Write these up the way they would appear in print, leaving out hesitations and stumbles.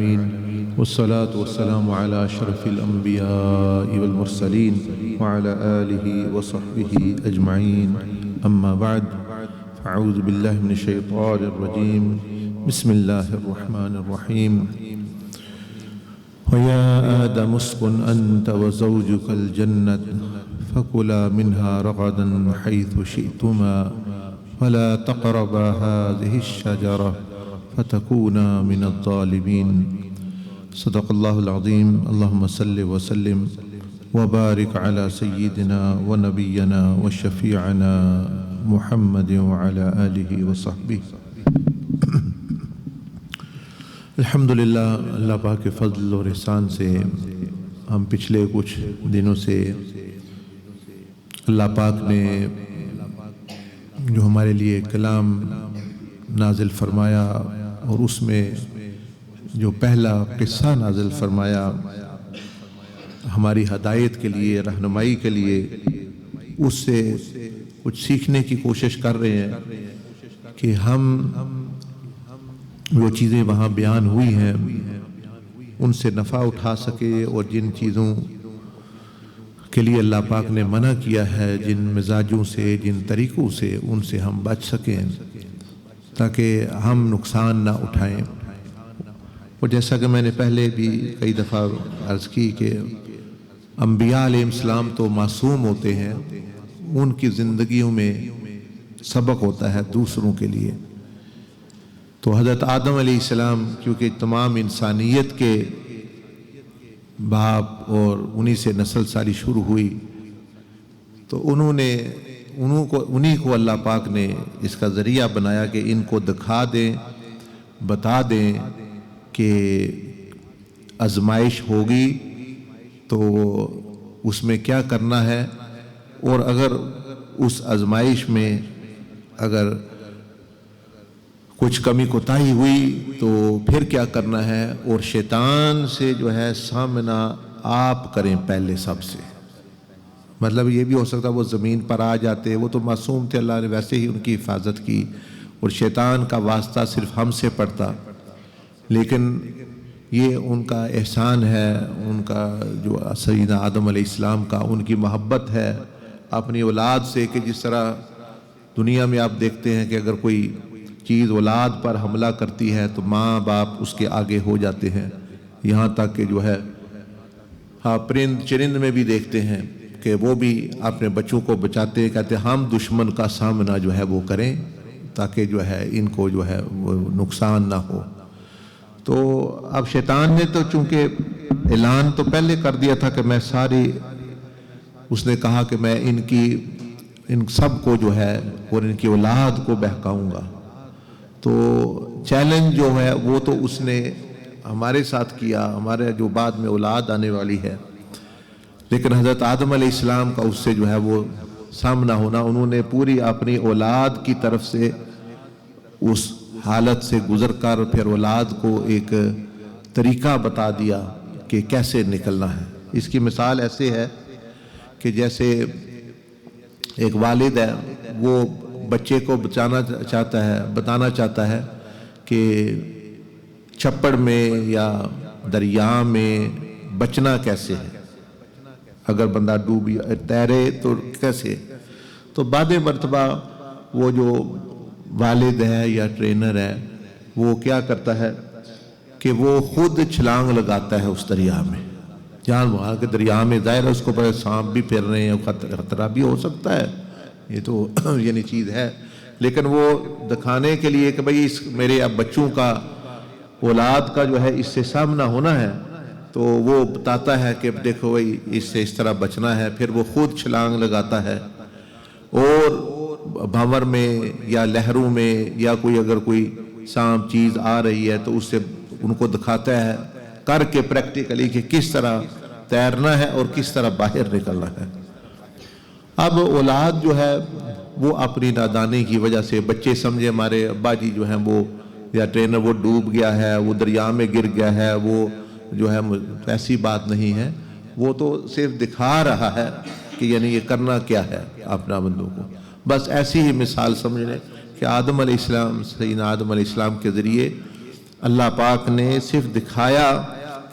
والصلاة والسلام على أشرف الأنبياء والمرسلين وعلى آله وصحبه أجمعين. أما بعد، فأعوذ بالله من الشيطان الرجيم. بسم الله الرحمن الرحيم. ويا آدم اسكن أنت وزوجك الجنة فكلا منها رغدا حيث شئتما ولا تقربا هذه الشجرة فتكونا من الظالمين. صدق الله العظيم. اللهم صل وسلم وبارك على سيدنا ونبينا وشفيعنا محمد وعلى آله وصحبه. الحمدللہ، اللہ پاک کے فضل اور احسان سے ہم پچھلے کچھ دنوں سے اللہ پاک نے جو ہمارے لیے کلام نازل فرمایا اور اس میں جو پہلا قصہ نازل فرمایا ہماری ہدایت کے لیے، رہنمائی کے لیے، اس سے کچھ سیکھنے کی کوشش کر رہے ہیں کہ ہم وہ چیزیں وہاں بیان ہوئی ہیں ان سے نفع اٹھا سکے، اور جن چیزوں کے لیے اللہ پاک نے منع کیا ہے، جن مزاجوں سے، جن طریقوں سے، ان سے ہم بچ سکیں تاکہ ہم نقصان نہ اٹھائیں۔ اور جیسا کہ میں نے پہلے بھی کئی دفعہ عرض کی کہ انبیاء علیہ السلام تو معصوم ہوتے ہیں، ان کی زندگیوں میں سبق ہوتا ہے دوسروں کے لیے۔ تو حضرت آدم علیہ السلام کیونکہ تمام انسانیت کے باپ اور انہی سے نسل ساری شروع ہوئی، تو انہی کو اللہ پاک نے اس کا ذریعہ بنایا کہ ان کو دکھا دیں، بتا دیں کہ آزمائش ہوگی تو اس میں کیا کرنا ہے، اور اگر اس آزمائش میں اگر کچھ کمی کوتاہی ہوئی تو پھر کیا کرنا ہے، اور شیطان سے جو ہے سامنا آپ کریں پہلے سب سے۔ مطلب یہ بھی ہو سکتا وہ زمین پر آ جاتے، وہ تو معصوم تھے، اللہ نے ویسے ہی ان کی حفاظت کی، اور شیطان کا واسطہ صرف ہم سے پڑتا، لیکن یہ ان کا احسان ہے، ان کا جو سیدنا آدم علیہ السلام کا ان کی محبت ہے اپنی اولاد سے، کہ جس طرح دنیا میں آپ دیکھتے ہیں کہ اگر کوئی چیز اولاد پر حملہ کرتی ہے تو ماں باپ اس کے آگے ہو جاتے ہیں، یہاں تک کہ جو ہے پرند چرند میں بھی دیکھتے ہیں کہ وہ بھی اپنے بچوں کو بچاتے ہیں، کہتے ہیں ہم دشمن کا سامنا جو ہے وہ کریں تاکہ جو ہے ان کو جو ہے وہ نقصان نہ ہو۔ تو اب شیطان نے تو چونکہ اعلان تو پہلے کر دیا تھا کہ میں اس نے کہا کہ میں ان سب کو جو ہے اور ان کی اولاد کو بہکاؤں گا۔ تو چیلنج جو ہے وہ تو اس نے ہمارے ساتھ کیا، ہمارے جو بعد میں اولاد آنے والی ہے، لیکن حضرت آدم علیہ السلام کا اس سے جو ہے وہ سامنا ہونا، انہوں نے پوری اپنی اولاد کی طرف سے اس حالت سے گزر کر پھر اولاد کو ایک طریقہ بتا دیا کہ کیسے نکلنا ہے۔ اس کی مثال ایسے ہے کہ جیسے ایک والد ہے، وہ بچے کو بتانا چاہتا ہے کہ چھپڑ میں یا دریا میں بچنا کیسے ہے، اگر بندہ تیرے تو کیسے۔ تو بعد مرتبہ وہ جو والد ہے یا ٹرینر ہے وہ کیا کرتا ہے کہ وہ خود چھلانگ لگاتا ہے اس دریا میں، جہاں وہاں کے دریا میں ظاہر ہے اس کو بڑے سانپ بھی پھر رہے ہیں، خطرہ بھی ہو سکتا ہے، یہ تو یعنی چیز ہے، لیکن وہ دکھانے کے لیے کہ بھئی میرے اب بچوں کا، اولاد کا جو ہے اس سے سامنا ہونا ہے، تو وہ بتاتا ہے کہ دیکھو بھئی اس سے اس طرح بچنا ہے، پھر وہ خود چھلانگ لگاتا ہے، اور بھنور میں یا لہروں میں یا اگر کوئی سانپ چیز آ رہی ہے تو اس سے ان کو دکھاتا ہے کر کے پریکٹیکلی کہ کس طرح تیرنا ہے اور کس طرح باہر نکلنا ہے۔ اب اولاد جو ہے وہ اپنی نادانی کی وجہ سے، بچے سمجھے ہمارے ابا جی جو ہیں وہ یا ٹرینر وہ ڈوب گیا ہے، وہ دریا میں گر گیا ہے، وہ جو ہے ایسی بات نہیں ہے، وہ تو صرف دکھا رہا ہے کہ یعنی یہ کرنا کیا ہے اپنا بندوں کو۔ بس ایسی ہی مثال سمجھ لیں کہ آدم علیہ السلام، سیدنا آدم علیہ السلام کے ذریعے اللہ پاک نے صرف دکھایا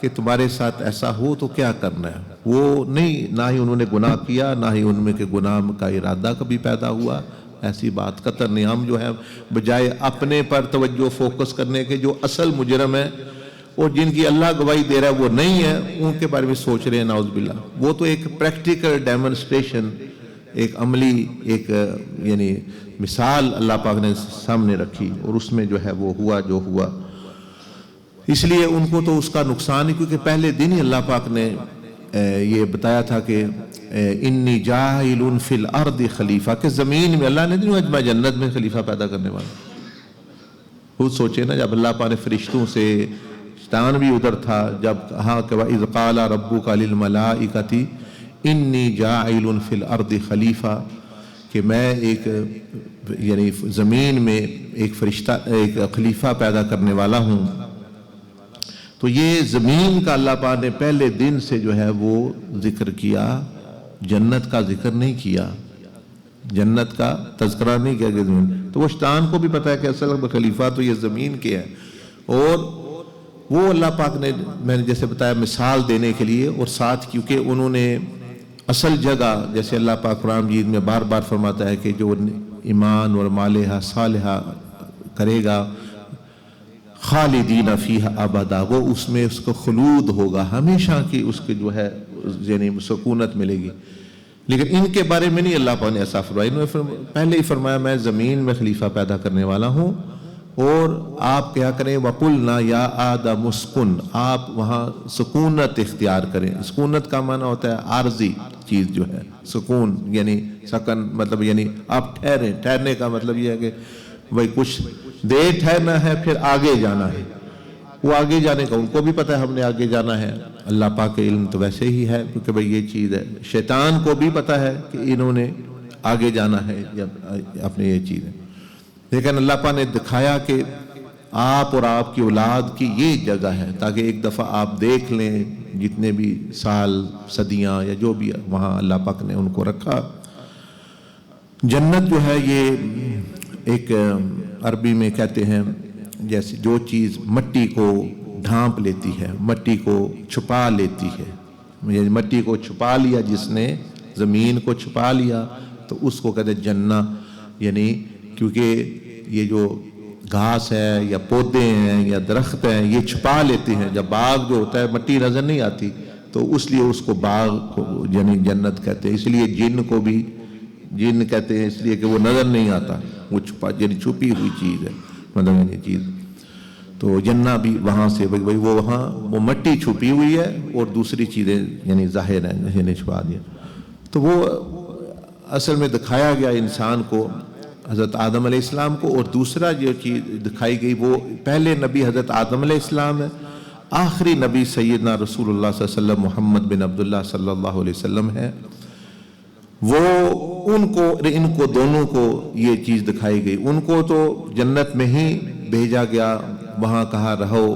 کہ تمہارے ساتھ ایسا ہو تو کیا کرنا ہے، وہ نہیں، نہ ہی انہوں نے گناہ کیا، نہ ہی ان میں کے گناہ کا ارادہ کبھی پیدا ہوا، ایسی بات قطر نہیں۔ ہم جو ہے بجائے اپنے پر توجہ فوکس کرنے کے، جو اصل مجرم ہے اور جن کی اللہ گواہی دے رہا ہے وہ نہیں ہے، ان کے بارے میں سوچ رہے ہیں، نعوذ باللہ۔ وہ تو ایک پریکٹیکل ڈیمونسٹریشن، ایک عملی ایک یعنی مثال اللہ پاک نے سامنے رکھی، اور اس میں جو ہے وہ ہوا جو ہوا۔ اس لیے ان کو تو اس کا نقصان ہی، کیونکہ پہلے دن ہی اللہ پاک نے یہ بتایا تھا کہ انی جاعل فی الارض خلیفہ، کہ زمین میں اللہ نے نہیں اجمع جنت میں خلیفہ پیدا کرنے والا۔ خود سوچے نا، جب اللہ پاک نے فرشتوں سے، شیطان بھی ادھر تھا، جب کہا کہ وَإِذْ قَالَ رَبُّكَ لِلْمَلَائِكَةِ إِنِّي جَاعِلٌ فِي الْأَرْضِ خلیفہ، کہ میں ایک یعنی زمین میں ایک فرشتہ، ایک خلیفہ پیدا کرنے والا ہوں۔ تو یہ زمین کا اللہ پاک نے پہلے دن سے جو ہے وہ ذکر کیا، جنت کا ذکر نہیں کیا، جنت کا تذکرہ نہیں کیا کہ زمین۔ تو وہ شیطان کو بھی پتا ہے کہ اصل خلیفہ تو یہ زمین کے ہے، اور وہ اللہ پاک نے، میں نے جیسے بتایا، مثال دینے کے لیے، اور ساتھ کیونکہ انہوں نے اصل جگہ، جیسے اللہ پاک قرآن مجید میں بار بار فرماتا ہے کہ جو ایمان اور مالحہ صالحہ کرے گا، خالدین فیہا ابدا، وہ اس میں اس کو خلود ہوگا، ہمیشہ کی اس کے جو ہے یعنی سکونت ملے گی۔ لیکن ان کے بارے میں نہیں اللہ پاک نے ایسا فرمایا، انہوں نے پہلے ہی فرمایا میں زمین میں خلیفہ پیدا کرنے والا ہوں، اور آپ کیا کریں، وَقُلْنَا يَا آدَمُ اسْكُنْ، آپ وہاں سکونت اختیار کریں۔ سکونت کا معنی ہوتا ہے عارضی چیز جو ہے، سکون یعنی سکن، مطلب یعنی آپ ٹھہریں، ٹھہرنے کا مطلب یہ ہے کہ بھائی کچھ دیر ٹھہرنا ہے، پھر آگے جانا ہے۔ وہ آگے جانے کا ان کو بھی پتہ ہے ہم نے آگے جانا ہے، اللہ پاک کے علم تو ویسے ہی ہے کیونکہ بھائی یہ چیز ہے، شیطان کو بھی پتہ ہے کہ انہوں نے آگے جانا ہے یا اپنے یہ چیز ہے، لیکن اللہ پاک نے دکھایا کہ آپ اور آپ کی اولاد کی یہ جگہ ہے، تاکہ ایک دفعہ آپ دیکھ لیں جتنے بھی سال، صدیاں یا جو بھی وہاں اللہ پاک نے ان کو رکھا۔ جنت جو ہے یہ ایک عربی میں کہتے ہیں جیسے جو چیز مٹی کو ڈھانپ لیتی ہے، مٹی کو چھپا لیتی ہے، یعنی مٹی کو چھپا لیا، جس نے زمین کو چھپا لیا تو اس کو کہتے ہیں جنت، یعنی کیونکہ یہ جو گھاس ہے یا پودے ہیں یا درخت ہیں یہ چھپا لیتے ہیں، جب باغ جو ہوتا ہے مٹی نظر نہیں آتی تو اس لیے اس کو باغ کو یعنی جنت کہتے ہیں۔ اس لیے جن کو بھی جن کہتے ہیں اس لیے کہ وہ نظر نہیں آتا، وہ چھپا یعنی چھپی ہوئی چیز ہے، مطلب یعنی چیز۔ تو جنت بھی وہاں سے بھائی وہ وہاں وہ مٹی چھپی ہوئی ہے اور دوسری چیزیں یعنی ظاہر ہیں، یعنی چھپا دیا۔ تو وہ اصل میں دکھایا گیا انسان کو، حضرت آدم علیہ السلام کو، اور دوسرا جو چیز دکھائی گئی وہ پہلے نبی حضرت آدم علیہ السلام ہے، آخری نبی سیدنا رسول اللہ صلی اللہ علیہ وسلم محمد بن عبداللہ صلی اللہ علیہ وسلم ہے۔ وہ ان کو دونوں کو یہ چیز دکھائی گئی، ان کو تو جنت میں ہی بھیجا گیا، وہاں کہا رہو،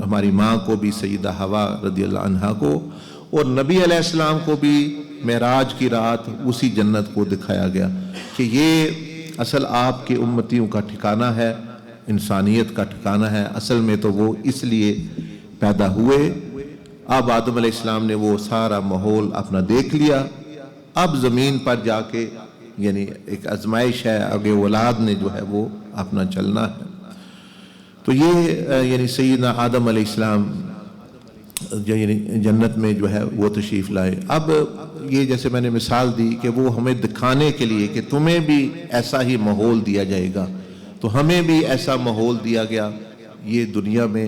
ہماری ماں کو بھی سیدہ حوا رضی اللہ عنہا کو، اور نبی علیہ السلام کو بھی معراج کی رات اسی جنت کو دکھایا گیا کہ یہ اصل آپ کے امتیوں کا ٹھکانہ ہے، انسانیت کا ٹھکانہ ہے۔ اصل میں تو وہ اس لیے پیدا ہوئے۔ اب آدم علیہ السلام نے وہ سارا ماحول اپنا دیکھ لیا، اب زمین پر جا کے یعنی ایک آزمائش ہے، آگے اولاد نے جو ہے وہ اپنا چلنا ہے۔ تو یہ یعنی سیدنا آدم علیہ السلام یعنی جنت میں جو ہے وہ تشریف لائے۔ اب یہ جیسے میں نے مثال دی کہ وہ ہمیں دکھانے کے لیے کہ تمہیں بھی ایسا ہی ماحول دیا جائے گا، تو ہمیں بھی ایسا ماحول دیا گیا یہ دنیا میں،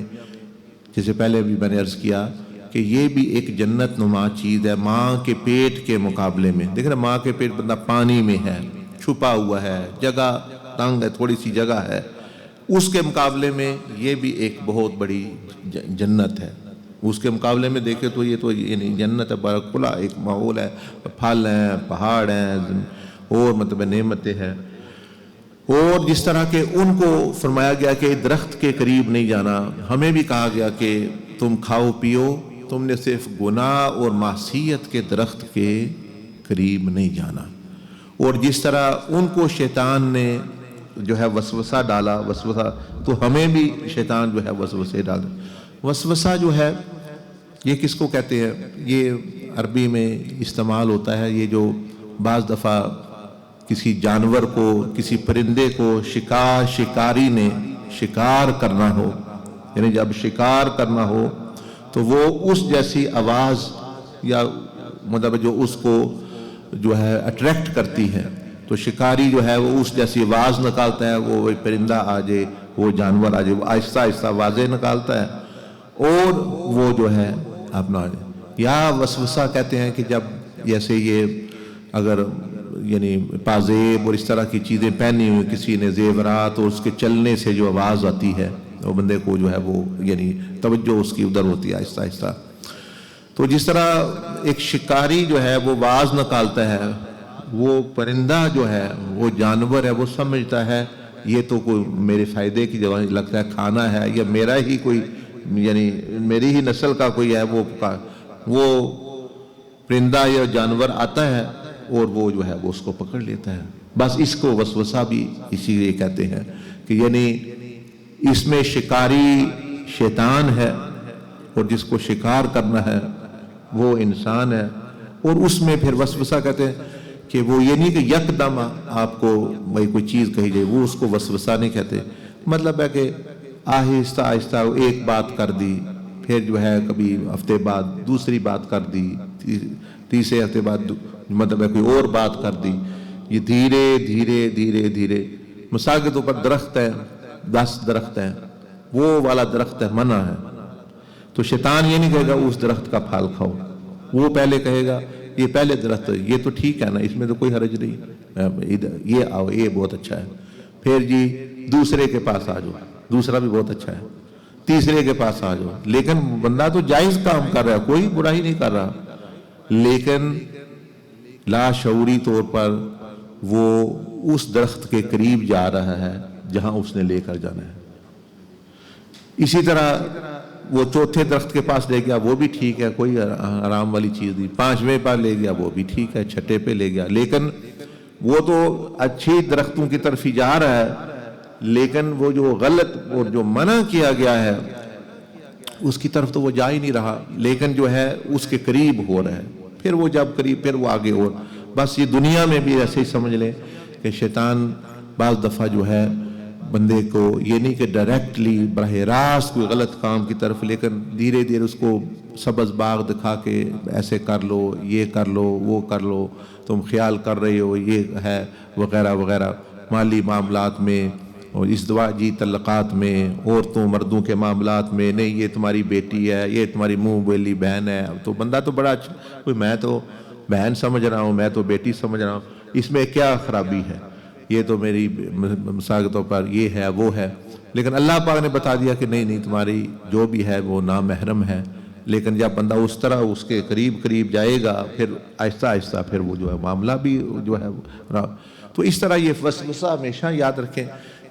جیسے پہلے بھی میں نے عرض کیا کہ یہ بھی ایک جنت نما چیز ہے ماں کے پیٹ کے مقابلے میں۔ دیکھ رہے ماں کے پیٹ بندہ پانی میں ہے، چھپا ہوا ہے، جگہ تنگ ہے، تھوڑی سی جگہ ہے، اس کے مقابلے میں یہ بھی ایک بہت بڑی جنت ہے۔ اس کے مقابلے میں دیکھیں تو یہ تو یعنی جنت ہے، بڑا کھلا ایک ماحول ہے، پھل ہیں، پہاڑ ہیں، اور مطلب نعمتیں ہیں۔ اور جس طرح کہ ان کو فرمایا گیا کہ درخت کے قریب نہیں جانا، ہمیں بھی کہا گیا کہ تم کھاؤ پیو، تم نے صرف گناہ اور معصیت کے درخت کے قریب نہیں جانا۔ اور جس طرح ان کو شیطان نے جو ہے وسوسہ ڈالا، وسوسہ، تو ہمیں بھی شیطان جو ہے وسوسے ڈال۔ وسوسہ جو ہے یہ کس کو کہتے ہیں؟ یہ عربی میں استعمال ہوتا ہے، یہ جو بعض دفعہ کسی جانور کو، کسی پرندے کو شکاری نے شکار کرنا ہو، یعنی جب شکار کرنا ہو تو وہ اس جیسی آواز یا مطلب جو اس کو جو ہے اٹریکٹ کرتی ہے، تو شکاری جو ہے وہ اس جیسی آواز نکالتا ہے، وہ پرندہ آ جائے، وہ جانور آ جائے، وہ آہستہ آہستہ آوازیں نکالتا ہے اور وہ جو ہے اپنا، یا وسوسہ کہتے ہیں کہ جب جیسے یہ اگر یعنی پازیب اور اس طرح کی چیزیں پہنی ہوئی کسی نے زیورات، اور اس کے چلنے سے جو آواز آتی ہے وہ بندے کو جو ہے وہ یعنی توجہ اس کی ادھر ہوتی ہے آہستہ آہستہ۔ تو جس طرح ایک شکاری جو ہے وہ آواز نکالتا ہے، وہ پرندہ جو ہے وہ جانور ہے، وہ سمجھتا ہے یہ تو کوئی میرے فائدے کی جگہ لگتا ہے کھانا ہے، یا میرا ہی کوئی یعنی میری ہی نسل کا کوئی ہے، وہ پرندہ یا جانور آتا ہے اور وہ جو ہے وہ اس کو پکڑ لیتا ہے۔ بس اس کو وسوسہ بھی اسی لیے کہتے ہیں کہ یعنی اس میں شکاری شیطان ہے اور جس کو شکار کرنا ہے وہ انسان ہے، اور اس میں پھر وسوسہ کہتے ہیں کہ وہ یہ نہیں کہ یک دم آپ کو کوئی چیز کہی جائے، وہ اس کو وسوسہ نہیں کہتے، مطلب ہے کہ آہستہ آہستہ ایک بات کر دی، پھر جو ہے کبھی ہفتے بعد دوسری بات کر دی، تیسرے ہفتے بعد مطلب ہے کوئی اور بات کر دی، یہ دھیرے دھیرے دھیرے دھیرے۔ مثال کے طور پر درخت ہے، 10 درخت ہیں، وہ والا درخت ہے منع ہے، تو شیطان یہ نہیں کہے گا اس درخت کا پھل کھاؤ، وہ پہلے کہے گا یہ پہلے درخت ہے، یہ تو ٹھیک ہے نا، اس میں تو کوئی حرج نہیں، یہ آؤ یہ بہت اچھا ہے، پھر جی دوسرے کے پاس آ جاؤ، دوسرا بھی بہت اچھا ہے، تیسرے کے پاس آ جاؤ، لیکن بندہ تو جائز کام کر رہا ہے، کوئی برائی نہیں کر رہا، لیکن لاشعوری طور پر وہ اس درخت کے قریب جا رہا ہے جہاں اس نے لے کر جانا ہے۔ اسی طرح وہ چوتھے درخت کے پاس لے گیا، وہ بھی ٹھیک ہے، کوئی آرام والی چیز نہیں، 5ویں پاس لے گیا، وہ بھی ٹھیک ہے، 6 پہ لے گیا، لیکن وہ تو اچھی درختوں کی طرف ہی جا رہا ہے، لیکن وہ جو غلط اور جو منع کیا گیا ہے اس کی طرف تو وہ جا ہی نہیں رہا، لیکن جو ہے اس کے قریب ہو رہا ہے، پھر وہ جب قریب پھر وہ آگے اور بس۔ یہ دنیا میں بھی ایسے ہی سمجھ لیں کہ شیطان بعض دفعہ جو ہے بندے کو یہ نہیں کہ ڈائریکٹلی براہ راست کوئی غلط کام کی طرف، لیکن دھیرے دھیرے اس کو سبز باغ دکھا کے ایسے کر لو، یہ کر لو، وہ کر لو، تم خیال کر رہے ہو یہ ہے وغیرہ وغیرہ، مالی معاملات میں اور ازدواجی تعلقات میں، عورتوں مردوں کے معاملات میں، نہیں یہ تمہاری بیٹی ہے، یہ تمہاری منہ بولی بہن ہے، تو بندہ تو بڑا اچھا، کوئی میں تو بہن سمجھ رہا ہوں، میں تو بیٹی سمجھ رہا ہوں، اس میں کیا خرابی ہے، یہ تو میری مثال کے طور پر یہ ہے وہ ہے، لیکن اللہ پاک نے بتا دیا کہ نہیں تمہاری جو بھی ہے وہ نامحرم ہے۔ لیکن جب بندہ اس طرح اس کے قریب قریب جائے گا، پھر آہستہ آہستہ پھر وہ جو ہے معاملہ بھی جو ہے، تو اس طرح یہ وسوسہ ہمیشہ یاد رکھیں،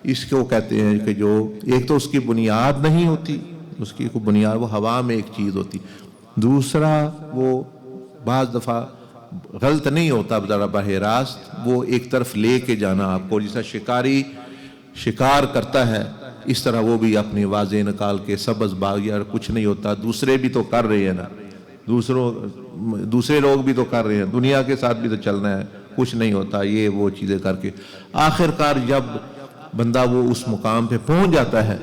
اس کو کہتے ہیں کہ جو ایک تو اس کی بنیاد نہیں ہوتی، اس کی کوئی بنیاد، وہ ہوا میں ایک چیز ہوتی، دوسرا وہ بعض دفعہ غلط نہیں ہوتا، ذرا براہ راست وہ ایک طرف لے کے جانا آپ کو، جیسا شکاری شکار کرتا ہے اس طرح وہ بھی اپنی آوازیں نکال کے سبز باغ، یار کچھ نہیں ہوتا، دوسرے بھی تو کر رہے ہیں نا، دوسرے لوگ بھی تو کر رہے ہیں، دنیا کے ساتھ بھی تو چلنا ہے، کچھ نہیں ہوتا، یہ وہ چیزیں کر کے آخر کار جب بندہ وہ اس مقام پہ پہنچ جاتا ہے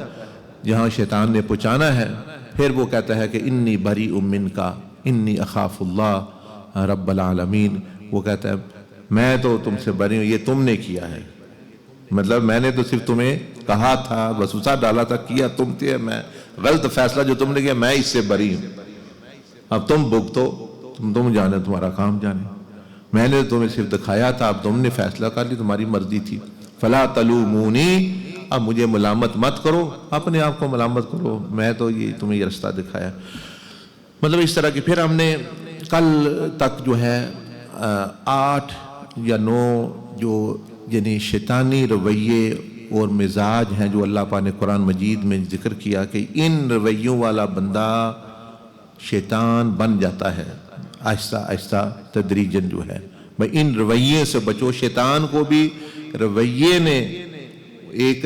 جہاں شیطان نے پہنچانا ہے، پھر وہ کہتا ہے کہ انی بریء منک انی اخاف اللہ رب العالمین، وہ کہتا ہے میں تو تم سے بری ہوں، یہ تم نے کیا ہے، مطلب میں نے تو صرف تمہیں کہا تھا، وسوسہ ڈالا تھا، کیا تم تھے، میں غلط فیصلہ جو تم نے کیا میں اس سے بری ہوں، اب تم بھگتو، تم جانے، تمہارا کام جانے، میں نے تمہیں صرف دکھایا تھا، اب تم نے فیصلہ کر لی، تمہاری مرضی تھی، فلا تلومونی، اب مجھے ملامت مت کرو، اپنے آپ کو ملامت کرو، میں تو یہ تمہیں یہ رستہ دکھایا، مطلب اس طرح کی۔ پھر ہم نے کل تک جو ہے 8 یا 9 جو یعنی شیطانی رویے اور مزاج ہیں جو اللہ پاک نے قرآن مجید میں ذکر کیا کہ ان رویوں والا بندہ شیطان بن جاتا ہے آہستہ آہستہ تدریجاً، جو ہے بھائی ان رویے سے بچو، شیطان کو بھی رویے نے ایک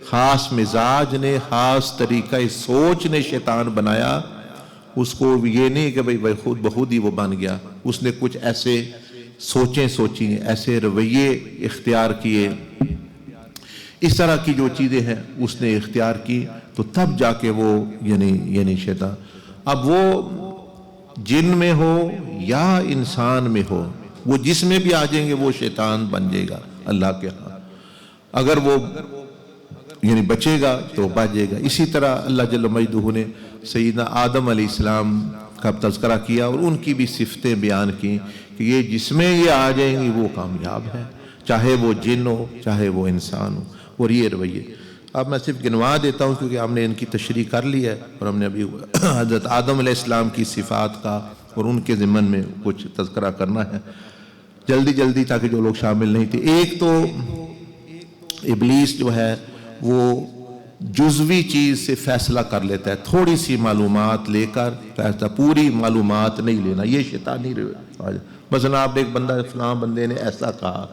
خاص مزاج نے، خاص طریقہ سوچ نے شیطان بنایا اس کو. یہ نہیں کہ بھئی خود بخود ہی وہ بن گیا، اس نے کچھ ایسے سوچیں سوچی، ایسے رویے اختیار کیے، اس طرح کی جو چیزیں ہیں اس نے اختیار کی، تو تب جا کے وہ یعنی شیطان. اب وہ جن میں ہو یا انسان میں ہو، وہ جس میں بھی آ جائیں گے وہ شیطان بن جائے گا اللہ کے ہاں. اگر وہ بچے گا تو بچ جائے گا. اسی طرح اللہ جل مجدہ نے سیدنا آدم علیہ السلام کا تذکرہ کیا اور ان کی بھی صفتیں بیان کی کہ یہ جس میں یہ آ جائیں گی وہ کامیاب ہے، چاہے وہ جن ہو چاہے وہ انسان ہو. اور یہ رویے اب میں صرف گنوا دیتا ہوں کیونکہ ہم نے ان کی تشریح کر لی ہے، اور ہم نے ابھی حضرت آدم علیہ السلام کی صفات کا اور ان کے ضمن میں کچھ تذکرہ کرنا ہے جلدی تاکہ جو لوگ شامل نہیں تھے. ایک تو ابلیس جو ہے وہ جزوی چیز سے فیصلہ کر لیتا ہے، تھوڑی سی معلومات لے کر فیصلہ، پوری معلومات نہیں لینا، یہ شیطانی رویہ. مثلا آپ ایک بندہ فلاں بندے نے ایسا کہا،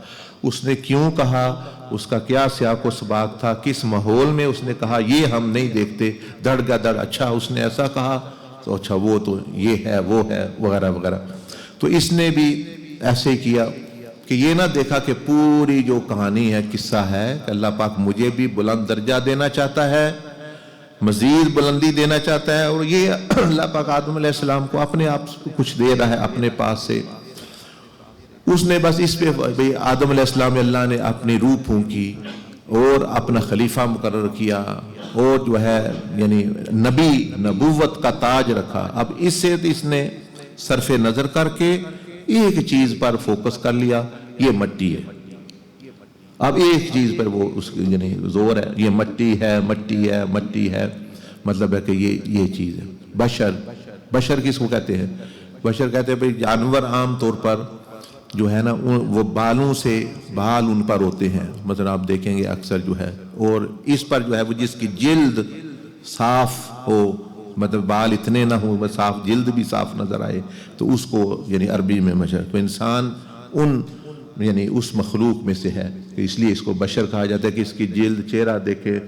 اس نے کیوں کہا، اس کا کیا سیاق و سباق تھا، کس ماحول میں اس نے کہا، یہ ہم نہیں دیکھتے. دڑ گدڑ اچھا اس نے ایسا کہا تو اچھا وہ تو یہ ہے وہ ہے وغیرہ وغیرہ. تو اس نے بھی ایسے کیا کہ یہ نہ دیکھا کہ پوری جو کہانی ہے، قصہ ہے، کہ اللہ پاک مجھے بھی بلند درجہ دینا چاہتا ہے، مزید بلندی دینا چاہتا ہے، اور یہ اللہ پاک آدم علیہ السلام کو اپنے آپ کو کچھ دے رہا ہے اپنے پاس سے. اس نے بس اس پہ آدم علیہ السلام اللہ نے اپنی روح پھونکی اور اپنا خلیفہ مقرر کیا، اور جو ہے نبی نبوت کا تاج رکھا. اب اس سے اس نے صرف نظر کر کے ایک چیز پر فوکس کر لیا، یہ مٹی ہے. اب ایک چیز پر وہ اس زور ہے، یہ مٹی ہے مٹی ہے مٹی ہے، مطلب ہے کہ یہ چیز ہے. بشر کس کو کہتے ہیں؟ بشر کہتے ہیں بھئی جانور عام طور پر جو ہے نا وہ بالوں سے بال ان پر ہوتے ہیں، مثلا آپ دیکھیں گے اکثر جو ہے، اور اس پر جو ہے وہ جس کی جلد صاف ہو، مطلب بال اتنے نہ ہو، بس صاف جلد بھی صاف نظر آئے، تو اس کو عربی میں بشر. تو انسان اس مخلوق میں سے ہے، اس لیے اس کو بشر کہا جاتا ہے کہ اس کی جلد چہرہ دیکھے،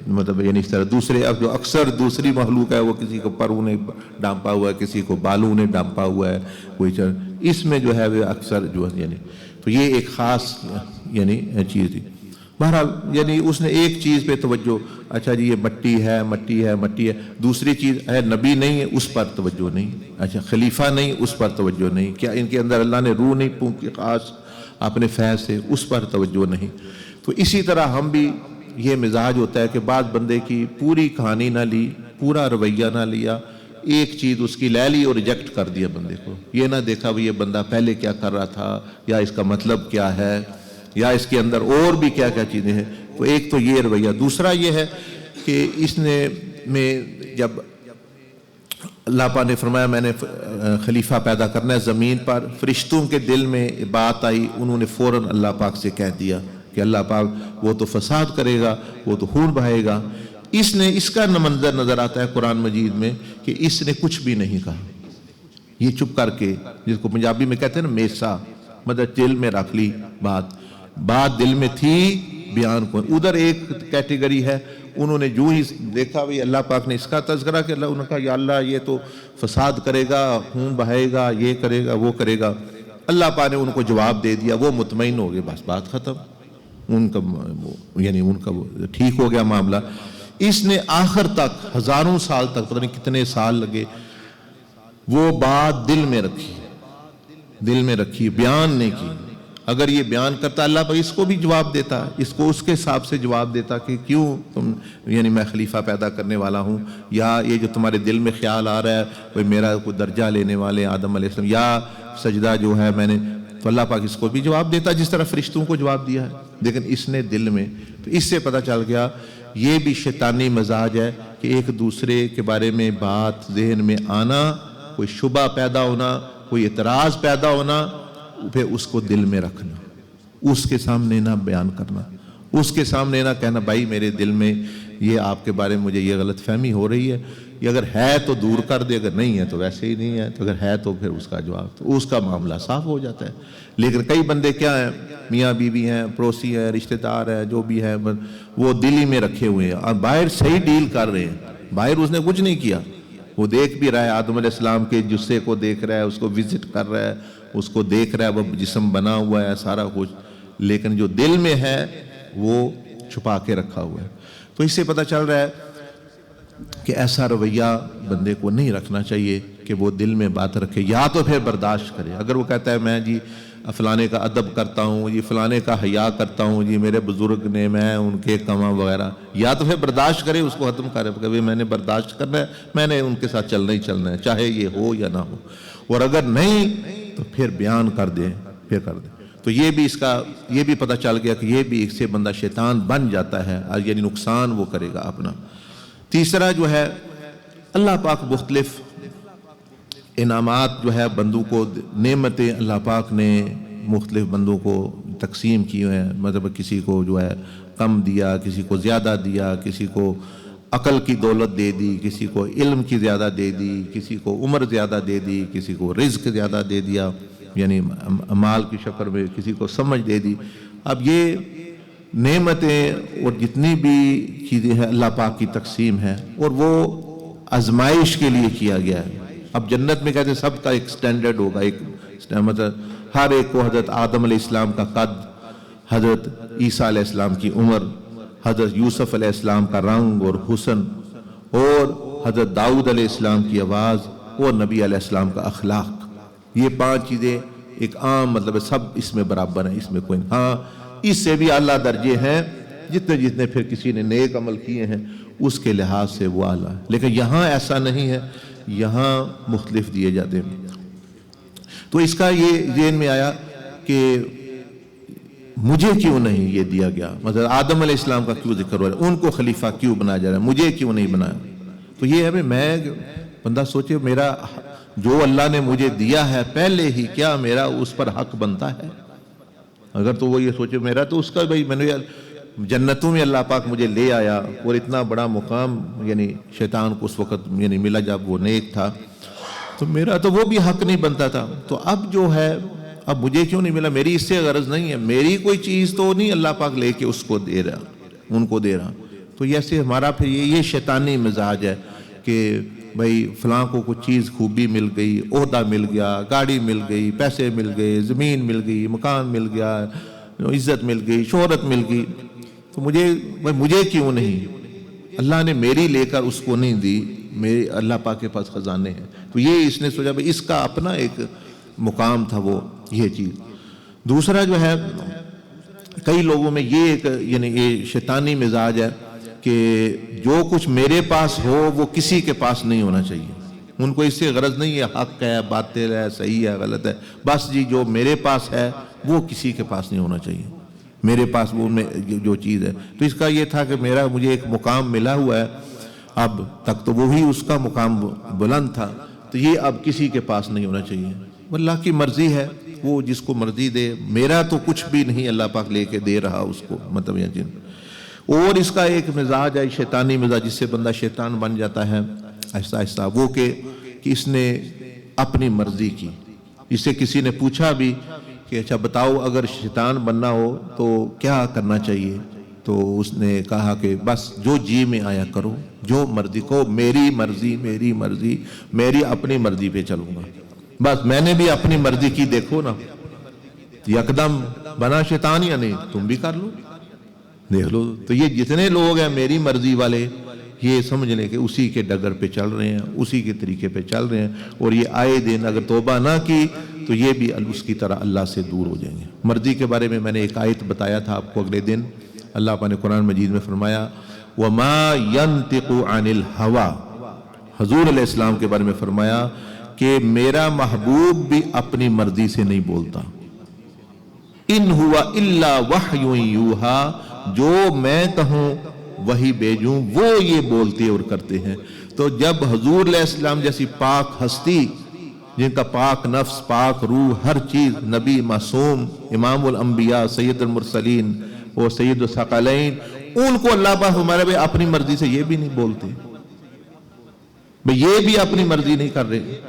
مطلب اس طرح. دوسرے اب جو اکثر دوسری مخلوق ہے وہ کسی کو پروں نے ڈانپا ہوا ہے، کسی کو بالوں نے ڈانپا ہوا ہے، کوئی اس میں جو ہے وہ اکثر جو ہے تو یہ ایک خاص چیز تھی. بہرحال اس نے ایک چیز پہ توجہ، اچھا جی یہ مٹی ہے مٹی ہے مٹی ہے. دوسری چیز ہے نبی نہیں ہے، اس پر توجہ نہیں. اچھا خلیفہ نہیں، اس پر توجہ نہیں. کیا ان کے اندر اللہ نے روح نہیں پھونکی خاص اپنے فیض سے، اس پر توجہ نہیں. تو اسی طرح ہم بھی یہ مزاج ہوتا ہے کہ بعض بندے کی پوری کہانی نہ لی، پورا رویہ نہ لیا، ایک چیز اس کی لے لی اور ریجیکٹ کر دیا بندے کو. یہ نہ دیکھا وہ یہ بندہ پہلے کیا کر رہا تھا، یا اس کا مطلب کیا ہے، یا اس کے اندر اور بھی کیا کیا چیزیں ہیں. تو ایک تو یہ رویہ. دوسرا یہ ہے کہ اس میں جب اللہ پاک نے فرمایا میں نے خلیفہ پیدا کرنا ہے زمین پر، فرشتوں کے دل میں بات آئی، انہوں نے فوراً اللہ پاک سے کہہ دیا کہ اللہ پاک وہ تو فساد کرے گا، وہ تو خون بہائے گا. اس کا منظر نظر آتا ہے قرآن مجید میں کہ اس نے کچھ بھی نہیں کہا، یہ چپ کر کے، جس کو پنجابی میں کہتے ہیں نا میسا، مطلب دل میں رکھ لی بات دل میں تھی، بیان کو. ادھر ایک کیٹیگری ہے، انہوں نے جو ہی دیکھا بھی اللہ پاک نے اس کا تذکرہ کہ اللہ انہوں نے کہا یا اللہ یہ تو فساد کرے گا، خون بہائے گا، یہ کرے گا وہ کرے گا. اللہ پاک نے ان کو جواب دے دیا، وہ مطمئن ہو گئے، بس بات ختم، ان کا ٹھیک ہو گیا معاملہ. اس نے آخر تک ہزاروں سال تک، پتہ نہیں کتنے سال لگے، وہ بات دل میں رکھی، بیان نہیں کی. اگر یہ بیان کرتا اللہ پر، اس کو بھی جواب دیتا، اس کو اس کے حساب سے جواب دیتا کہ کیوں تم میں خلیفہ پیدا کرنے والا ہوں، یا یہ جو تمہارے دل میں خیال آ رہا ہے وہ میرا کوئی درجہ لینے والے آدم علیہ السلام، یا سجدہ جو ہے میں نے، تو اللہ پاک اس کو بھی جواب دیتا جس طرح فرشتوں کو جواب دیا ہے. لیکن اس نے دل میں، تو اس سے پتہ چل گیا یہ بھی شیطانی مزاج ہے کہ ایک دوسرے کے بارے میں بات ذہن میں آنا، کوئی شبہ پیدا ہونا، کوئی اعتراض پیدا ہونا، پھر اس کو دل میں رکھنا، اس کے سامنے نہ بیان کرنا، اس کے سامنے نہ کہنا بھائی میرے دل میں یہ آپ کے بارے میں مجھے یہ غلط فہمی ہو رہی ہے، یہ اگر ہے تو دور کر دے، اگر نہیں ہے تو ویسے ہی نہیں ہے، تو اگر ہے تو پھر اس کا جواب، تو اس کا معاملہ صاف ہو جاتا ہے۔ لیکن کئی بندے کیا ہیں، میاں بیوی ہیں، پڑوسی ہیں، رشتہ دار ہیں، جو بھی ہے، وہ دل ہی میں رکھے ہوئے ہیں اور باہر صحیح ڈیل کر رہے ہیں، باہر اس نے کچھ نہیں کیا، وہ دیکھ بھی رہا ہے آدم علیہ السلام کے جثے کو دیکھ رہا ہے، اس کو وزٹ کر رہا ہے، اس کو دیکھ رہا ہے، وہ جسم بنا ہوا ہے سارا کچھ، لیکن جو دل میں ہے وہ چھپا کے رکھا ہوا ہے۔ تو اس سے پتہ چل رہا ہے کہ ایسا رویہ بندے کو نہیں رکھنا چاہیے کہ وہ دل میں بات رکھے، یا تو پھر برداشت کرے۔ اگر وہ کہتا ہے میں جی فلانے کا ادب کرتا ہوں جی، فلانے کا حیا کرتا ہوں جی، میرے بزرگ نے، میں ان کے کما وغیرہ، یا تو پھر برداشت کرے، اس کو ختم کرے کہ میں نے برداشت کرنا ہے، میں نے ان کے ساتھ چلنا ہی چلنا ہے، چاہے یہ ہو یا نہ ہو، اور اگر نہیں تو پھر بیان کر دے، پھر کر دے۔ تو یہ بھی اس کا یہ بھی پتہ چل گیا کہ یہ بھی اس سے بندہ شیطان بن جاتا ہے، یعنی نقصان وہ کرے گا اپنا۔ تیسرا جو ہے، اللہ پاک مختلف انعامات جو ہے بندوں کو، نعمتیں اللہ پاک نے مختلف بندوں کو تقسیم کی ہیں، مطلب کسی کو جو ہے کم دیا، کسی کو زیادہ دیا، کسی کو عقل کی دولت دے دی، کسی کو علم کی زیادہ دے دی، کسی کو عمر زیادہ دے دی، کسی کو رزق زیادہ دے دیا، یعنی مال کی شکل میں، کسی کو سمجھ دے دی۔ اب یہ نعمتیں اور جتنی بھی چیزیں ہیں اللہ پاک کی تقسیم ہے، اور وہ آزمائش کے لیے کیا گیا ہے۔ اب جنت میں کہتے ہیں سب کا ایک سٹینڈرڈ ہوگا، ایک مطلب ہر ایک کو حضرت آدم علیہ السلام کا قد، حضرت عیسیٰ علیہ السلام کی عمر، حضرت یوسف علیہ السلام کا رنگ اور حسن، اور حضرت داؤد علیہ السلام کی آواز، اور نبی علیہ السلام کا اخلاق، یہ 5 چیزیں ایک عام مطلب سب اس میں برابر ہیں، اس میں کوئی، ہاں اس سے بھی اعلیٰ درجے ہیں، جتنے پھر کسی نے نیک عمل کیے ہیں اس کے لحاظ سے وہ اعلیٰ ہے، لیکن یہاں ایسا نہیں ہے، یہاں مختلف دیے جاتے ہیں۔ تو اس کا یہ ذہن میں آیا کہ مجھے کیوں نہیں یہ دیا گیا، مطلب آدم علیہ السلام کا کیوں ذکر ہو رہا ہے، ان کو خلیفہ کیوں بنایا جا رہا ہے، مجھے کیوں نہیں بنایا؟ تو یہ ہے میں بندہ سوچے میرا جو اللہ نے مجھے دیا ہے پہلے ہی، کیا میرا اس پر حق بنتا ہے؟ اگر تو وہ یہ سوچے میرا تو اس کا بھائی، میں نے جنتوں میں اللہ پاک مجھے لے آیا، اور اتنا بڑا مقام یعنی شیطان کو اس وقت یعنی ملا جب وہ نیک تھا، تو میرا تو وہ بھی حق نہیں بنتا تھا، تو اب جو ہے اب مجھے کیوں نہیں ملا؟ میری اس سے غرض نہیں ہے، میری کوئی چیز تو نہیں اللہ پاک لے کے اس کو دے رہا، ان کو دے رہا۔ تو ایسے ہمارا پھر یہ شیطانی مزاج ہے کہ بھائی فلاں کو کچھ چیز خوبی مل گئی، عہدہ مل گیا، گاڑی مل گئی، پیسے مل گئے، زمین مل گئی، مکان مل گیا، عزت مل گئی، شہرت مل گئی، تو مجھے کیوں نہیں؟ اللہ نے میری لے کر اس کو نہیں دی، میرے اللہ پاک کے پاس خزانے ہیں۔ تو یہ اس نے سوچا بھائی اس کا اپنا ایک مقام تھا، وہ یہ چیز۔ دوسرا جو ہے کئی لوگوں میں یہ ایک یعنی یہ شیطانی مزاج ہے کہ جو کچھ میرے پاس ہو وہ کسی کے پاس نہیں ہونا چاہیے، ان کو اس سے غرض نہیں ہے حق ہے، باطل ہے، صحیح ہے، غلط ہے، بس جی جو میرے پاس ہے وہ کسی کے پاس نہیں ہونا چاہیے، میرے پاس وہ جو چیز ہے۔ تو اس کا یہ تھا کہ مجھے ایک مقام ملا ہوا ہے، اب تک تو وہی اس کا مقام بلند تھا، تو یہ اب کسی کے پاس نہیں ہونا چاہیے۔ اللہ کی مرضی ہے، وہ جس کو مرضی دے، میرا تو کچھ بھی نہیں اللہ پاک لے کے دے رہا اس کو، مطلب یہ جن۔ اور اس کا ایک مزاج ہے شیطانی مزاج، جس سے بندہ شیطان بن جاتا ہے آہستہ آہستہ، وہ کہ اس نے اپنی مرضی کی۔ اس سے کسی نے پوچھا بھی کہ اچھا بتاؤ اگر شیطان بننا ہو تو کیا کرنا چاہیے؟ تو اس نے کہا کہ بس جو جی میں آیا کرو، جو مرضی کو، میری مرضی، میری مرضی، میری اپنی مرضی پہ چلوں گا، بس میں نے بھی اپنی مرضی کی، دیکھو نا یکدم بنا شیطان یا نہیں، تم بھی کر لو، دیکھ لو۔ تو یہ جتنے لوگ ہیں میری مرضی والے، یہ سمجھ لیں کہ اسی کے ڈگر پہ چل رہے ہیں، اسی کے طریقے پہ چل رہے ہیں، اور یہ آئے دن اگر توبہ نہ کی تو یہ بھی اس کی طرح اللہ سے دور ہو جائیں گے۔ مرضی کے بارے میں میں نے ایک آیت بتایا تھا آپ کو اگلے دن، اللہ پاک نے قرآن مجید میں فرمایا وَمَا يَنْتِقُ عَنِ الْهَوَىٰ، حضور علیہ السلام کے بارے میں فرمایا کہ میرا محبوب بھی اپنی مرضی سے نہیں بولتا، ان ہوا الا وحی یوحا، جو میں کہوں وہی بھیجوں وہ یہ بولتے اور کرتے ہیں۔ تو جب حضور علیہ السلام جیسی پاک ہستی، جن کا پاک نفس، پاک روح، ہر چیز، نبی معصوم، امام الانبیاء، سید المرسلین اور سید الثقلین، ان کو اللہ پاک ہمارے بھی اپنی مرضی سے یہ بھی نہیں بولتے، بھئی یہ بھی اپنی مرضی نہیں کر رہے،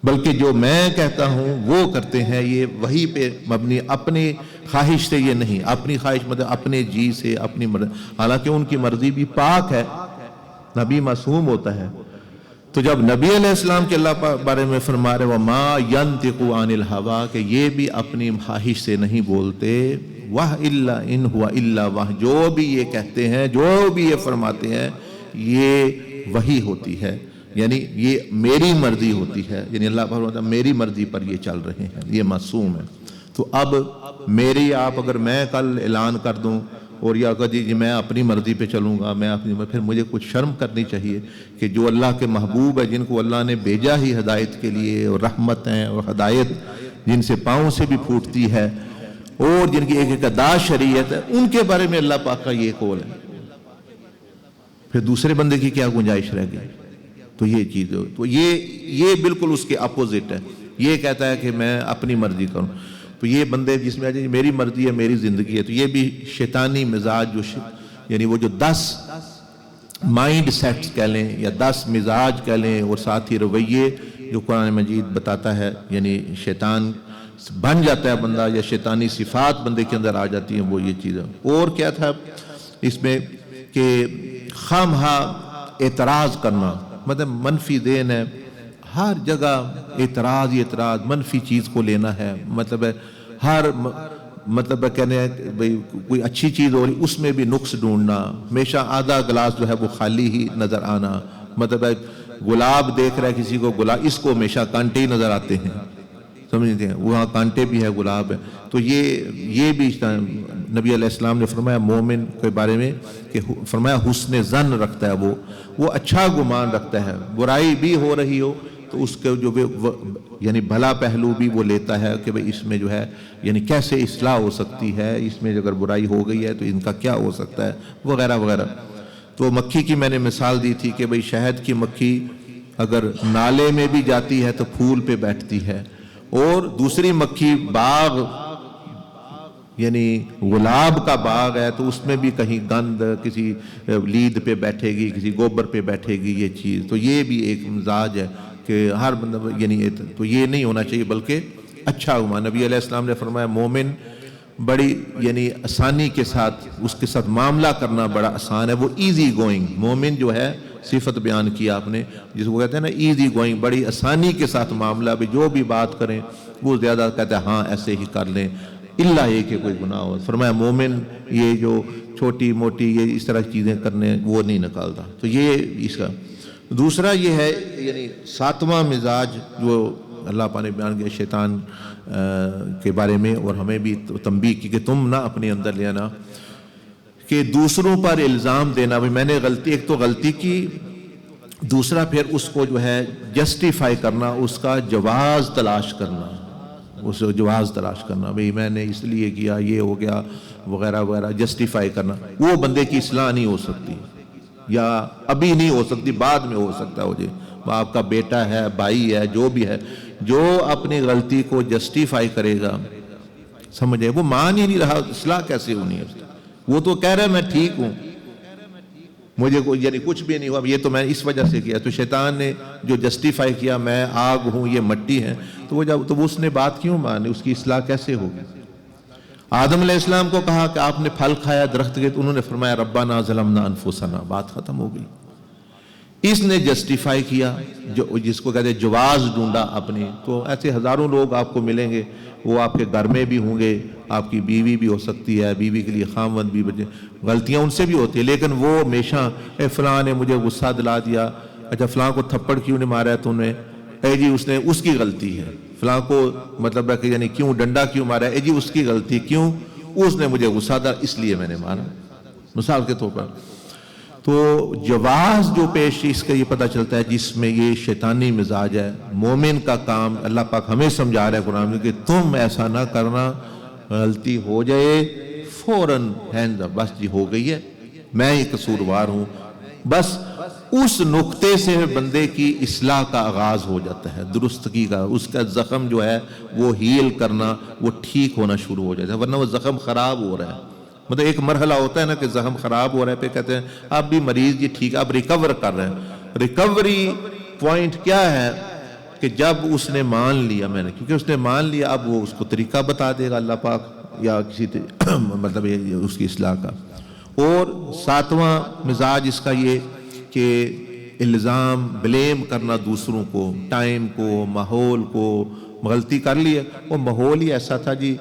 بلکہ جو میں کہتا ہوں وہ کرتے ہیں، یہ وحی پہ مبنی، اپنی خواہش سے یہ نہیں، اپنی خواہش مطلب اپنے جی سے، اپنی مرضی، حالانکہ ان کی مرضی بھی پاک ہے، نبی معصوم ہوتا ہے۔ تو جب نبی علیہ السلام کے اللہ بارے میں فرما رہے وَمَا يَنْتِقُ عَنِ الْهَوَىٰ کہ یہ بھی اپنی خواہش سے نہیں بولتے، وَهْ إِلَّا إِنْ هُوَ إِلَّا وَحْيٌ جو بھی یہ کہتے ہیں، جو بھی یہ فرماتے ہیں، یہ وحی ہوتی ہے، یعنی یہ میری مرضی ہوتی ہے، یعنی اللہ فرماتا ہے میری مرضی پر یہ چل رہے ہیں، یہ معصوم ہے۔ تو اب میری آپ اگر میں کل اعلان کر دوں اور یا کہ جی میں اپنی مرضی پہ چلوں گا، میں اپنی پھر مجھے کچھ شرم کرنی چاہیے کہ جو اللہ کے محبوب ہے، جن کو اللہ نے بھیجا ہی ہدایت کے لیے، اور رحمت ہیں اور ہدایت جن سے پاؤں سے بھی پھوٹتی ہے، اور جن کی ایک ایک ادا شریعت ہے، ان کے بارے میں اللہ پاک کا یہ قول ہے، پھر دوسرے بندے کی کیا گنجائش رہ گئی؟ تو یہ چیز ہے، تو یہ بالکل اس کے اپوزٹ ہے، یہ کہتا ہے کہ میں اپنی مرضی کروں۔ تو یہ بندے جس میں میری مرضی ہے، میری زندگی ہے، تو یہ بھی شیطانی مزاج یعنی وہ جو 10 مائنڈ سیٹس کہہ لیں یا 10 مزاج کہہ لیں، اور ساتھ ہی رویے جو قرآن مجید بتاتا ہے، یعنی شیطان بن جاتا ہے بندہ، یا شیطانی صفات بندے کے اندر آ جاتی ہیں، وہ یہ چیز ہے۔ اور کیا تھا اس میں کہ خواہ اعتراض کرنا، مطلب منفی ذہن ہے، ہر جگہ اعتراض منفی چیز کو لینا ہے، مطلب ہے ہر مطلب کہنے ہیں بھئی کوئی اچھی چیز ہو رہی اس میں بھی نقص ڈھونڈنا، ہمیشہ آدھا گلاس جو ہے وہ خالی ہی نظر آنا، مطلب ہے گلاب دیکھ رہا ہے کسی کو، گلاب اس کو ہمیشہ کانٹے ہی نظر آتے ہیں، سمجھتے ہیں وہاں کانٹے بھی ہے، گلاب ہے۔ تو یہ بھی نبی علیہ السلام نے فرمایا مومن کے بارے میں کہ فرمایا حسن ظن رکھتا ہے، وہ اچھا گمان رکھتا ہے، برائی بھی ہو رہی ہو تو اس کے جو یعنی بھلا پہلو بھی وہ لیتا ہے کہ بھئی اس میں جو ہے یعنی کیسے اصلاح ہو سکتی ہے، اس میں اگر برائی ہو گئی ہے تو ان کا کیا ہو سکتا ہے، وغیرہ وغیرہ۔ تو مکھی کی میں نے مثال دی تھی کہ بھئی شہد کی مکھی اگر نالے میں بھی جاتی ہے تو پھول پہ بیٹھتی ہے، اور دوسری مکھی باغ یعنی گلاب کا باغ ہے تو اس میں بھی کہیں گند کسی لید پہ بیٹھے گی، کسی گوبر پہ بیٹھے گی، یہ چیز تو یہ بھی ایک مزاج ہے کہ ہر بندہ یعنی تو یہ نہیں ہونا چاہیے، بلکہ اچھا ہوا۔ نبی علیہ السلام نے فرمایا مومن بڑی یعنی آسانی کے ساتھ اس کے ساتھ معاملہ کرنا بڑا آسان ہے، وہ ایزی گوئنگ مومن جو ہے، صفت بیان کیا آپ نے جس کو کہتے ہیں نا ایزی گوئنگ، بڑی آسانی کے ساتھ معاملہ، بھی جو بھی بات کریں وہ زیادہ کہتے ہیں ہاں ایسے ہی کر لیں، اللہ یہ کہ کوئی گناہ ہو۔ فرمایا مومن یہ جو چھوٹی موٹی یہ اس طرح چیزیں کرنے وہ نہیں نکالتا۔ تو یہ اس کا دوسرا یہ ہے یعنی 7واں مزاج جو اللہ پاک نے بیان کیا شیطان کے بارے میں، اور ہمیں بھی تنبیہ کی کہ تم نہ اپنے اندر لے آنا کہ دوسروں پر الزام دینا، بھی میں نے غلطی ایک تو غلطی کی، دوسرا پھر اس کو جو ہے جسٹیفائی کرنا، اس کا جواز تلاش کرنا، اس جواز تلاش کرنا، بھئی میں نے اس لیے کیا، یہ ہو گیا وغیرہ وغیرہ، جسٹیفائی کرنا۔ وہ بندے کی اصلاح نہیں ہو سکتی، یا ابھی نہیں ہو سکتی، بعد میں ہو سکتا ہے، مجھے آپ کا بیٹا ہے، بھائی ہے، جو بھی ہے، جو اپنی غلطی کو جسٹیفائی کرے گا، سمجھے وہ مان ہی نہیں رہا، اصلاح کیسے ہونی ہے اس کی؟ وہ تو کہہ رہا ہے میں ٹھیک ہوں، مجھے یعنی کچھ بھی نہیں ہوا، یہ تو میں اس وجہ سے کیا۔ تو شیطان نے جو جسٹیفائی کیا میں آگ ہوں یہ مٹی ہے، تو اس نے بات کیوں مانی، اس کی اصلاح کیسے ہوگی؟ آدم علیہ السلام کو کہا کہ آپ نے پھل کھایا درخت کے، تو انہوں نے فرمایا ربنا ظلمنا انفسنا، بات ختم ہو گئی۔ اس نے جسٹیفائی کیا، جس کو کہتے ہیں جواز ڈھونڈا اپنی۔ تو ایسے ہزاروں لوگ آپ کو ملیں گے، وہ آپ کے گھر میں بھی ہوں گے، آپ کی بیوی بھی ہو سکتی ہے، بیوی کے لیے خامند بھی، بچے غلطیاں ان سے بھی ہوتی ہیں، لیکن وہ ہمیشہ فلاں نے مجھے غصہ دلا دیا، اچھا فلاں کو تھپڑ کیوں نہیں مارا ہے تو نے، جی اس نے اس کی غلطی ہے، فلاں کو مطلب ہے کہ یعنی کیوں ڈنڈا کیوں مارا ہے، جی اس کی غلطی، کیوں اس نے مجھے غصہ دلا اس لیے میں نے مارا، مثال کے طور پر۔ تو جواز جو پیش اس کا یہ پتہ چلتا ہے جس میں یہ شیطانی مزاج ہے۔ مومن کا کام اللہ پاک ہمیں سمجھا رہا ہے قرآن میں کہ تم ایسا نہ کرنا، غلطی ہو جائے فوراً ہینڈ اپ، بس جی ہو گئی ہے، میں ہی قصوروار ہوں، بس اس نقطے سے بندے کی اصلاح کا آغاز ہو جاتا ہے، درستگی کا، اس کا زخم جو ہے وہ ہیل کرنا، وہ ٹھیک ہونا شروع ہو جاتا ہے، ورنہ وہ زخم خراب ہو رہا ہے۔ مطلب ایک مرحلہ ہوتا ہے نا کہ زخم خراب ہو رہا ہے، پھر کہتے ہیں اب بھی مریض یہ ٹھیک، اب ریکور کر رہے ہیں، ریکوری پوائنٹ کیا ہے کہ جب اس نے مان لیا، میں نے کیونکہ اس نے مان لیا، اب وہ اس کو طریقہ بتا دے گا اللہ پاک یا کسی مطلب اس کی اصلاح کا۔ اور ساتواں مزاج اس کا یہ کہ الزام، بلیم کرنا دوسروں کو، ٹائم کو، ماحول کو، غلطی کر لی ہے، وہ ماحول ہی ایسا تھا جی،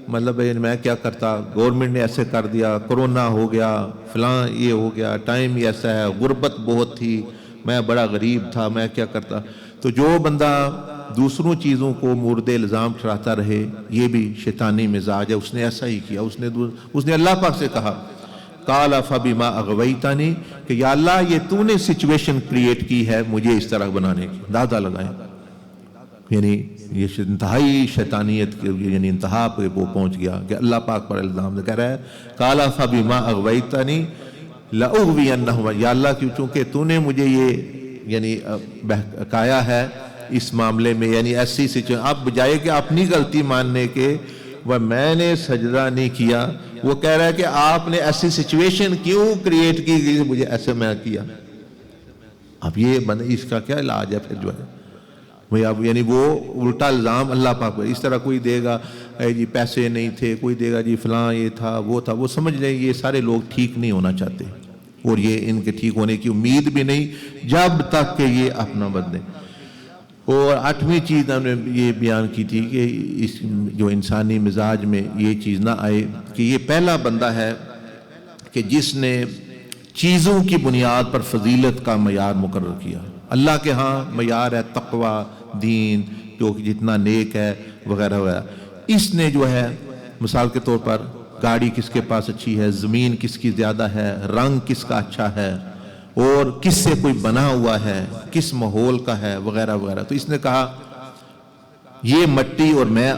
مطلب میں کیا کرتا، گورنمنٹ نے ایسے کر دیا، کرونا ہو گیا، فلاں یہ ہو گیا، ٹائم ہی ایسا ہے، غربت بہت تھی، میں بڑا غریب تھا، میں کیا کرتا۔ تو جو بندہ دوسروں چیزوں کو مورد الزام ٹھہراتا رہے، یہ بھی شیطانی مزاج ہے، اس نے ایسا ہی کیا۔ اس نے اللہ پاک سے کہا قال فبما اغویتنی کہ یا اللہ یہ تو نے سچویشن کریٹ کی ہے مجھے اس طرح بنانے کی، دادا لگائیں، یعنی یہ انتہائی شیطانیت کے یعنی انتہا پہ وہ پہنچ گیا کہ اللہ پاک پر الزام کہہ رہا ہے قال فبما اغویتنی لاغوینہم، یا اللہ چونکہ تو نے مجھے یہ یعنی بہکایا ہے اس معاملے میں، یعنی ایسی سچویشن، اب بجائے کہ اپنی غلطی ماننے کے وہ میں نے سجدہ نہیں کیا، وہ کہہ رہا ہے کہ آپ نے ایسی سچویشن کیوں کریٹ کی کہ مجھے ایسے میں کیا۔ اب یہ اس کا کیا علاج ہے پھر جو ہے اب یعنی وہ الٹا الزام اللہ پاک پر اس طرح کوئی دے گا اے جی پیسے نہیں تھے، کوئی دے گا جی فلاں یہ تھا وہ تھا، وہ سمجھ لیں یہ سارے لوگ ٹھیک نہیں ہونا چاہتے اور یہ ان کے ٹھیک ہونے کی امید بھی نہیں جب تک کہ یہ اپنا بدلیں۔ اور 8ویں چیز ہم نے یہ بیان کی تھی کہ اس جو انسانی مزاج میں یہ چیز نہ آئے کہ یہ پہلا بندہ ہے کہ جس نے چیزوں کی بنیاد پر فضیلت کا معیار مقرر کیا۔ اللہ کے ہاں معیار ہے تقوی، دین، جو جتنا نیک ہے وغیرہ وغیرہ۔ اس نے جو ہے مثال کے طور پر گاڑی کس کے پاس اچھی ہے، زمین کس کی زیادہ ہے، رنگ کس کا اچھا ہے، اور کس سے کوئی بنا ہوا ہے، کس ماحول کا ہے وغیرہ وغیرہ۔ تو اس نے کہا یہ مٹی اور میں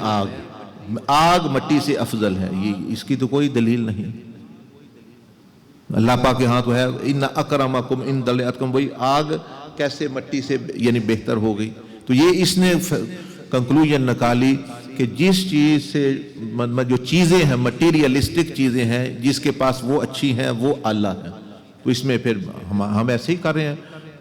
آگ مٹی سے افضل ہے، یہ اس کی تو کوئی دلیل نہیں۔ اللہ پاک کے ہاں تو ہے ان اکرمکم عند اللہ اتقاکم، وہی آگ کیسے مٹی سے یعنی بہتر ہو گئی۔ تو یہ اس نے کنکلوژن نکالی کہ جس چیز سے جو چیزیں ہیں مٹیریلسٹک چیزیں ہیں، جس کے پاس وہ اچھی ہیں وہ اللہ ہے۔ تو اس میں پھر ہم ایسے ہی کر رہے ہیں،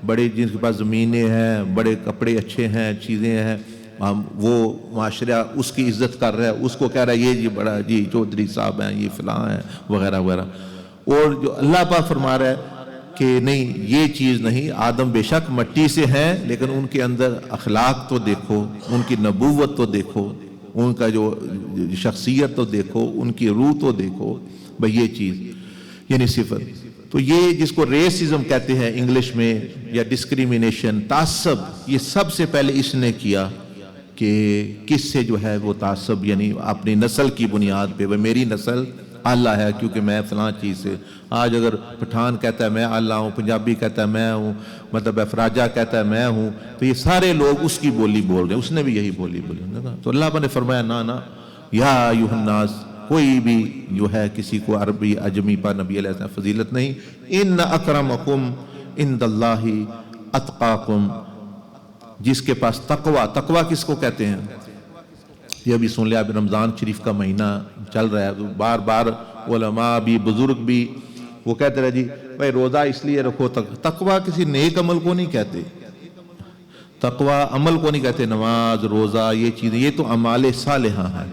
بڑے جن کے پاس زمینیں ہیں، بڑے کپڑے اچھے ہیں، چیزیں ہیں، ہم وہ معاشرہ اس کی عزت کر رہا ہے، اس کو کہہ رہا ہے یہ جی بڑا جی چودھری صاحب ہیں، یہ فلاں ہیں وغیرہ وغیرہ۔ اور جو اللہ پاک فرما رہا ہے کہ نہیں یہ چیز نہیں، آدم بے شک مٹی سے ہیں لیکن ان کے اندر اخلاق تو دیکھو، ان کی نبوت تو دیکھو، ان کا جو شخصیت تو دیکھو، ان کی روح تو دیکھو، بھئی یہ چیز یعنی صفت۔ تو یہ جس کو ریسزم کہتے ہیں انگلش میں یا ڈسکریمنیشن، تعصب، یہ سب سے پہلے اس نے کیا کہ کس سے جو ہے وہ تعصب یعنی اپنی نسل کی بنیاد پہ، وہ میری نسل اللہ ہے کیونکہ میں فلاں چیز سے۔ آج اگر پٹھان کہتا ہے میں اللہ ہوں، پنجابی کہتا ہے میں ہوں، مطلب افراجہ کہتا ہے میں ہوں، تو یہ سارے لوگ اس کی بولی بول رہے ہیں، اس نے بھی یہی بولی بولی۔ تو اللہ نے فرمایا نا یا ایھا الناس، کوئی بھی جو ہے کسی کو عربی عجمی پر نبی علیہ السلام فضیلت نہیں۔ ان اکرمکم عند اللہ اتقاکم، جس کے پاس تقوی کس کو کہتے ہیں؟ یہ بھی سن لیا، اب رمضان شریف کا مہینہ چل رہا ہے، بار بار علماء بھی بزرگ بھی وہ کہتے رہے جی بھائی روزہ اس لیے رکھو، تقوی کسی نیک عمل کو نہیں کہتے، تقوی عمل کو نہیں کہتے، نماز روزہ یہ چیزیں یہ تو اعمال صالحہ ہیں۔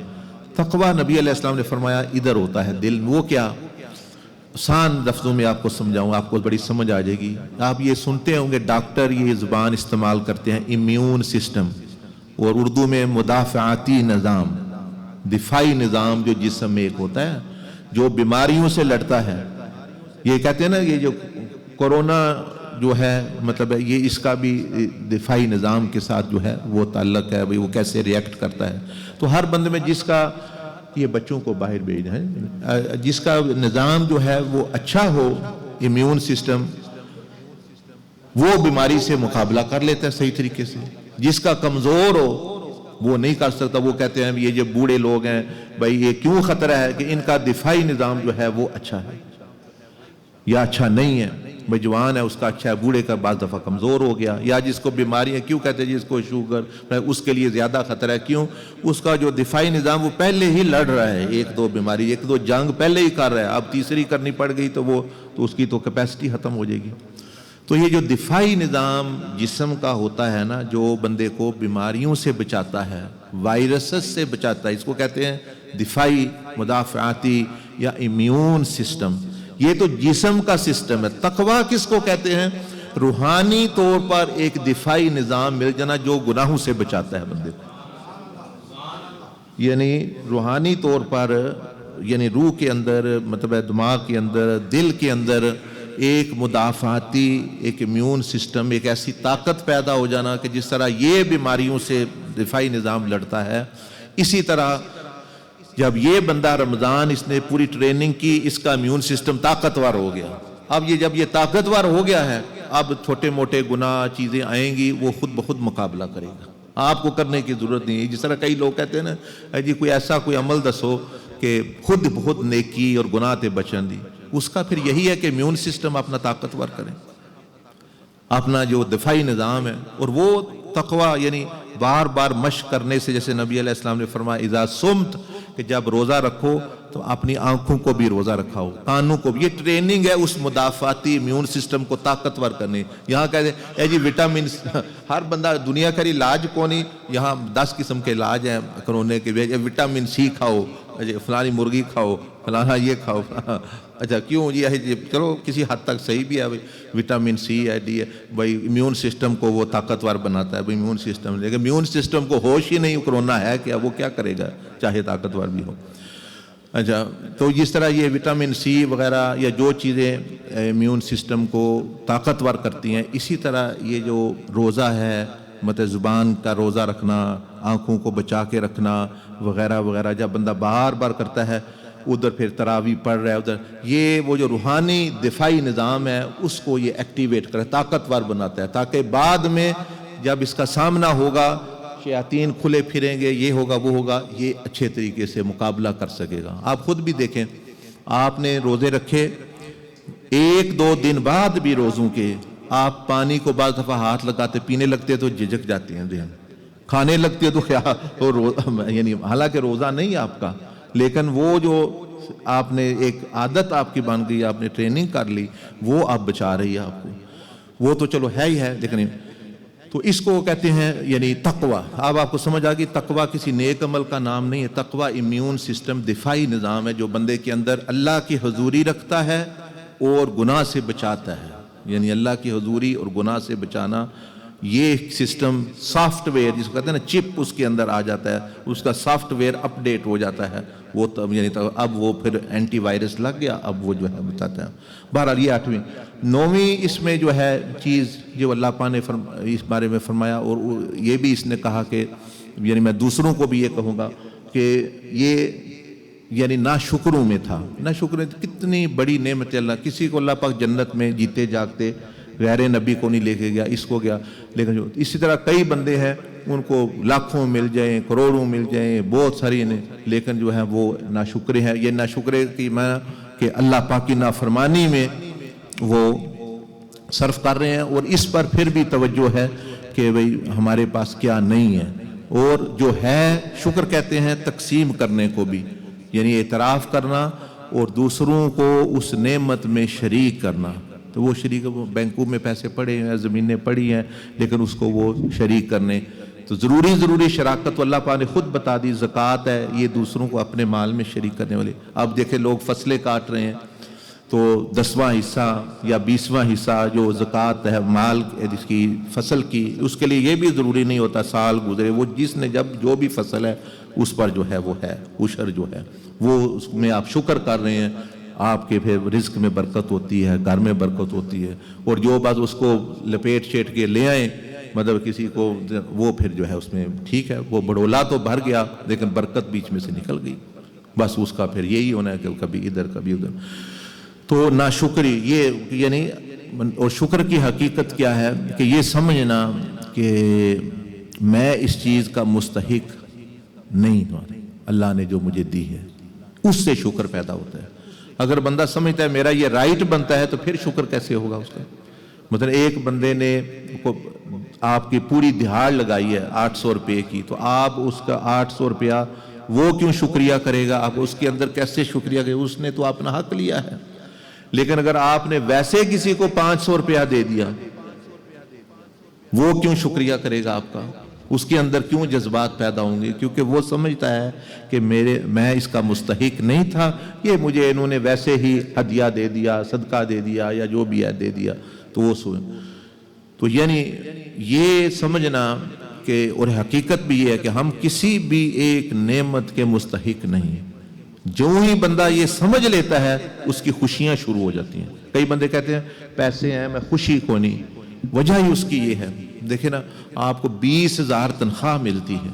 تقوی نبی علیہ السلام نے فرمایا ادھر ہوتا ہے دل میں۔ وہ کیا؟ آسان لفظوں میں آپ کو سمجھاؤں، آپ کو بڑی سمجھ آ جائے گی۔ آپ یہ سنتے ہوں گے ڈاکٹر یہ زبان استعمال کرتے ہیں امیون سسٹم، اور اردو میں مدافعاتی نظام، دفاعی نظام جو جسم میں ایک ہوتا ہے جو بیماریوں سے لڑتا ہے۔ یہ کہتے ہیں نا یہ جو کورونا جو ہے مطلب ہے یہ اس کا بھی دفاعی نظام کے ساتھ جو ہے وہ تعلق ہے، وہ کیسے ریئیکٹ کرتا ہے۔ تو ہر بندے میں جس کا یہ بچوں کو باہر بھیجنا ہے، جس کا نظام جو ہے وہ اچھا ہو، امیون سسٹم، وہ بیماری سے مقابلہ کر لیتا ہے صحیح طریقے سے۔ جس کا کمزور ہو وہ نہیں کر سکتا۔ وہ کہتے ہیں یہ جو بوڑھے لوگ ہیں بھائی یہ کیوں خطرہ ہے کہ ان کا دفاعی نظام جو ہے وہ اچھا ہے یا اچھا نہیں ہے۔ بھائی جوان ہے اس کا اچھا ہے، بوڑھے کا بعض دفعہ کمزور ہو گیا، یا جس کو بیماریاں کیوں کہتے ہیں جس کو شوگر اس کے لیے زیادہ خطرہ ہے، کیوں؟ اس کا جو دفاعی نظام وہ پہلے ہی لڑ رہا ہے، ایک دو بیماری ایک دو جنگ پہلے ہی کر رہا ہے، اب تیسری کرنی پڑ گئی تو وہ تو اس کی تو کیپیسٹی ختم ہو جائے گی۔ تو یہ جو دفاعی نظام جسم کا ہوتا ہے نا، جو بندے کو بیماریوں سے بچاتا ہے، وائرسز سے بچاتا ہے، اس کو کہتے ہیں دفاعی مدافعاتی یا امیون سسٹم. یہ تو جسم کا سسٹم ہے. تقویٰ کس کو کہتے ہیں؟ روحانی طور پر ایک دفاعی نظام مل جانا جو گناہوں سے بچاتا ہے بندے کو. یعنی روحانی طور پر، یعنی روح کے اندر، مطلب دماغ کے اندر، دل کے اندر ایک مدافعاتی، ایک امیون سسٹم، ایک ایسی طاقت پیدا ہو جانا کہ جس طرح یہ بیماریوں سے دفاعی نظام لڑتا ہے، اسی طرح جب یہ بندہ رمضان اس نے پوری ٹریننگ کی، اس کا امیون سسٹم طاقتور ہو گیا. اب یہ جب یہ طاقتور ہو گیا ہے، اب چھوٹے موٹے گناہ چیزیں آئیں گی، وہ خود بخود مقابلہ کرے گا. آپ کو کرنے کی ضرورت نہیں ہے. جس طرح کئی لوگ کہتے ہیں نا جی کوئی ایسا کوئی عمل دسو کہ خود بخود نیکی اور گناہ تے بچن دی، اس کا پھر یہی ہے کہ امیون سسٹم اپنا طاقتور کریں، اپنا جو دفاعی نظام ہے. اور وہ تقویٰ یعنی بار بار مشق کرنے سے، جیسے نبی علیہ السلام نے فرمایا اذا صمت، کہ جب روزہ رکھو تو اپنی آنکھوں کو بھی روزہ رکھا ہو، کانوں کو بھی. یہ ٹریننگ ہے اس مدافعاتی امیون سسٹم کو طاقتور کرنے. یہاں کہتے ہیں اے جی وٹامن، ہر بندہ دنیا کا علاج کو نہیں، یہاں 10 قسم کے علاج ہیں کرونے کے. وٹامن سی کھاؤ، فلانی مرغی کھاؤ، فلانا یہ کھاؤ. اچھا کیوں جی؟ چلو کسی حد تک صحیح بھی ہے، وٹامن سی ہے، ڈی ہے، بھائی امیون سسٹم کو وہ طاقتور بناتا ہے. بھائی امیون سسٹم، لیکن امیون سسٹم کو ہوش ہی نہیں کرونا ہے کیا، وہ کیا کرے گا چاہے طاقتور بھی ہو. اچھا تو جس طرح یہ وٹامن سی وغیرہ یا جو چیزیں امیون سسٹم کو طاقتور کرتی ہیں، اسی طرح یہ جو روزہ ہے، مطلب زبان کا روزہ رکھنا، آنکھوں کو بچا کے رکھنا وغیرہ وغیرہ، جب بندہ بار بار کرتا ہے، ادھر پھر تراویح پڑھ رہا ہے، ادھر یہ وہ جو روحانی دفاعی نظام ہے اس کو یہ ایکٹیویٹ کرے، طاقتور بناتا ہے، تاکہ بعد میں جب اس کا سامنا ہوگا، شیاطین کھلے پھریں گے، یہ ہوگا وہ ہوگا، یہ اچھے طریقے سے مقابلہ کر سکے گا. آپ خود بھی دیکھیں، آپ نے روزے رکھے، 1-2 دن بعد بھی روزوں کے آپ پانی کو بعض دفعہ ہاتھ لگاتے پینے لگتے تو جھجک جاتے ہیں ذہن، کھانے لگتے تو کیا، یعنی حالانکہ روزہ نہیں آپ کا، لیکن وہ جو آپ نے ایک عادت آپ کی بن گئی، آپ نے ٹریننگ کر لی، وہ آپ بچا رہی ہے آپ کو. وہ تو چلو ہے ہی ہے، لیکن تو اس کو کہتے ہیں یعنی تقویٰ. اب آپ کو سمجھ آ گئی تقویٰ کسی نیک عمل کا نام نہیں ہے. تقویٰ امیون سسٹم، دفاعی نظام ہے جو بندے کے اندر اللہ کی حضوری رکھتا ہے اور گناہ سے بچاتا ہے. یعنی اللہ کی حضوری اور گناہ سے بچانا، یہ سسٹم سافٹ ویئر جس کو کہتے ہیں نا، چپ اس کے اندر آ جاتا ہے، اس کا سافٹ ویئر اپ ڈیٹ ہو جاتا ہے. وہ یعنی اب وہ پھر اینٹی وائرس لگ گیا، اب وہ جو ہے بتاتا ہے. بہرحال یہ 8ویں 9ویں اس میں جو ہے چیز جو اللہ پاک نے اس بارے میں فرمایا، اور یہ بھی اس نے کہا کہ یعنی میں دوسروں کو بھی یہ کہوں گا کہ یہ یعنی ناشکروں میں تھا. ناشکر کتنی بڑی نعمت اللہ، کسی کو اللہ پاک جنت میں جیتے جاگتے، غیر نبی کو نہیں لے کے گیا، اس کو گیا. لیکن اسی طرح کئی بندے ہیں ان کو لاکھوں مل جائیں، کروڑوں مل جائیں، بہت ساری نے، لیکن جو ہے وہ ناشکرے ہیں. یہ ناشکرے کی معنی کہ اللہ پاک کی نافرمانی میں وہ صرف کر رہے ہیں، اور اس پر پھر بھی توجہ ہے کہ بھئی ہمارے پاس کیا نہیں ہے. اور جو ہے شکر کہتے ہیں تقسیم کرنے کو بھی، یعنی اعتراف کرنا اور دوسروں کو اس نعمت میں شریک کرنا. تو وہ شریک، وہ بینکوں میں پیسے پڑے ہیں، زمینیں پڑی ہیں، لیکن اس کو وہ شریک کرنے تو ضروری شراکت اللہ پاک نے خود بتا دی. زکوٰۃ ہے یہ دوسروں کو اپنے مال میں شریک کرنے والی. اب دیکھیں لوگ فصلیں کاٹ رہے ہیں تو 10واں حصہ یا 20واں حصہ جو زکوٰۃ ہے مال جس کی فصل کی، اس کے لیے یہ بھی ضروری نہیں ہوتا سال گزرے، وہ جس نے جب جو بھی فصل ہے اس پر جو ہے وہ ہے عشر جو ہے وہ، اس میں آپ شکر کر رہے ہیں، آپ کے پھر رزق میں برکت ہوتی ہے، گھر میں برکت ہوتی ہے. اور جو بات اس کو لپیٹ شیٹ کے لے آئیں، مطلب کسی کو، وہ پھر جو ہے اس میں ٹھیک ہے، وہ بڑولا تو بھر گیا لیکن برکت بیچ میں سے نکل گئی. بس اس کا پھر یہی ہونا ہے کہ کبھی ادھر کبھی ادھر. تو ناشکری یہ یعنی، اور شکر کی حقیقت کیا ہے کہ یہ سمجھنا کہ میں اس چیز کا مستحق نہیں ہوں، اللہ نے جو مجھے دی ہے، اس سے شکر پیدا ہوتا ہے. اگر بندہ سمجھتا ہے میرا یہ رائٹ بنتا ہے تو پھر شکر کیسے ہوگا اس کا؟ مطلب ایک بندے نے آپ کی پوری دہاڑ لگائی ہے 800 روپے کی، تو آپ اس کا 800 روپیہ وہ کیوں شکریہ کرے گا؟ آپ اس کے اندر کیسے شکریہ کرے؟ اس نے تو اپنا حق لیا ہے. لیکن اگر آپ نے ویسے کسی کو 500 روپیہ دے دیا، وہ کیوں شکریہ کرے گا آپ کا؟ اس کے اندر کیوں جذبات پیدا ہوں گے؟ کیونکہ وہ سمجھتا ہے کہ میں اس کا مستحق نہیں تھا، یہ مجھے انہوں نے ویسے ہی ہدیہ دے دیا، صدقہ دے دیا، یا جو بھی ہے دے دیا، تو وہ تو یعنی یہ سمجھنا کہ، اور حقیقت بھی یہ ہے کہ ہم کسی بھی ایک نعمت کے مستحق نہیں ہیں۔ جو ہی بندہ یہ سمجھ لیتا ہے اس کی خوشیاں شروع ہو جاتی ہیں۔ کئی بندے کہتے ہیں پیسے ہیں میں خوشی کو نہیں، وجہ ہی اس کی یہ ہے، دیکھیں نا، آپ کو 20,000 تنخواہ ملتی ہے،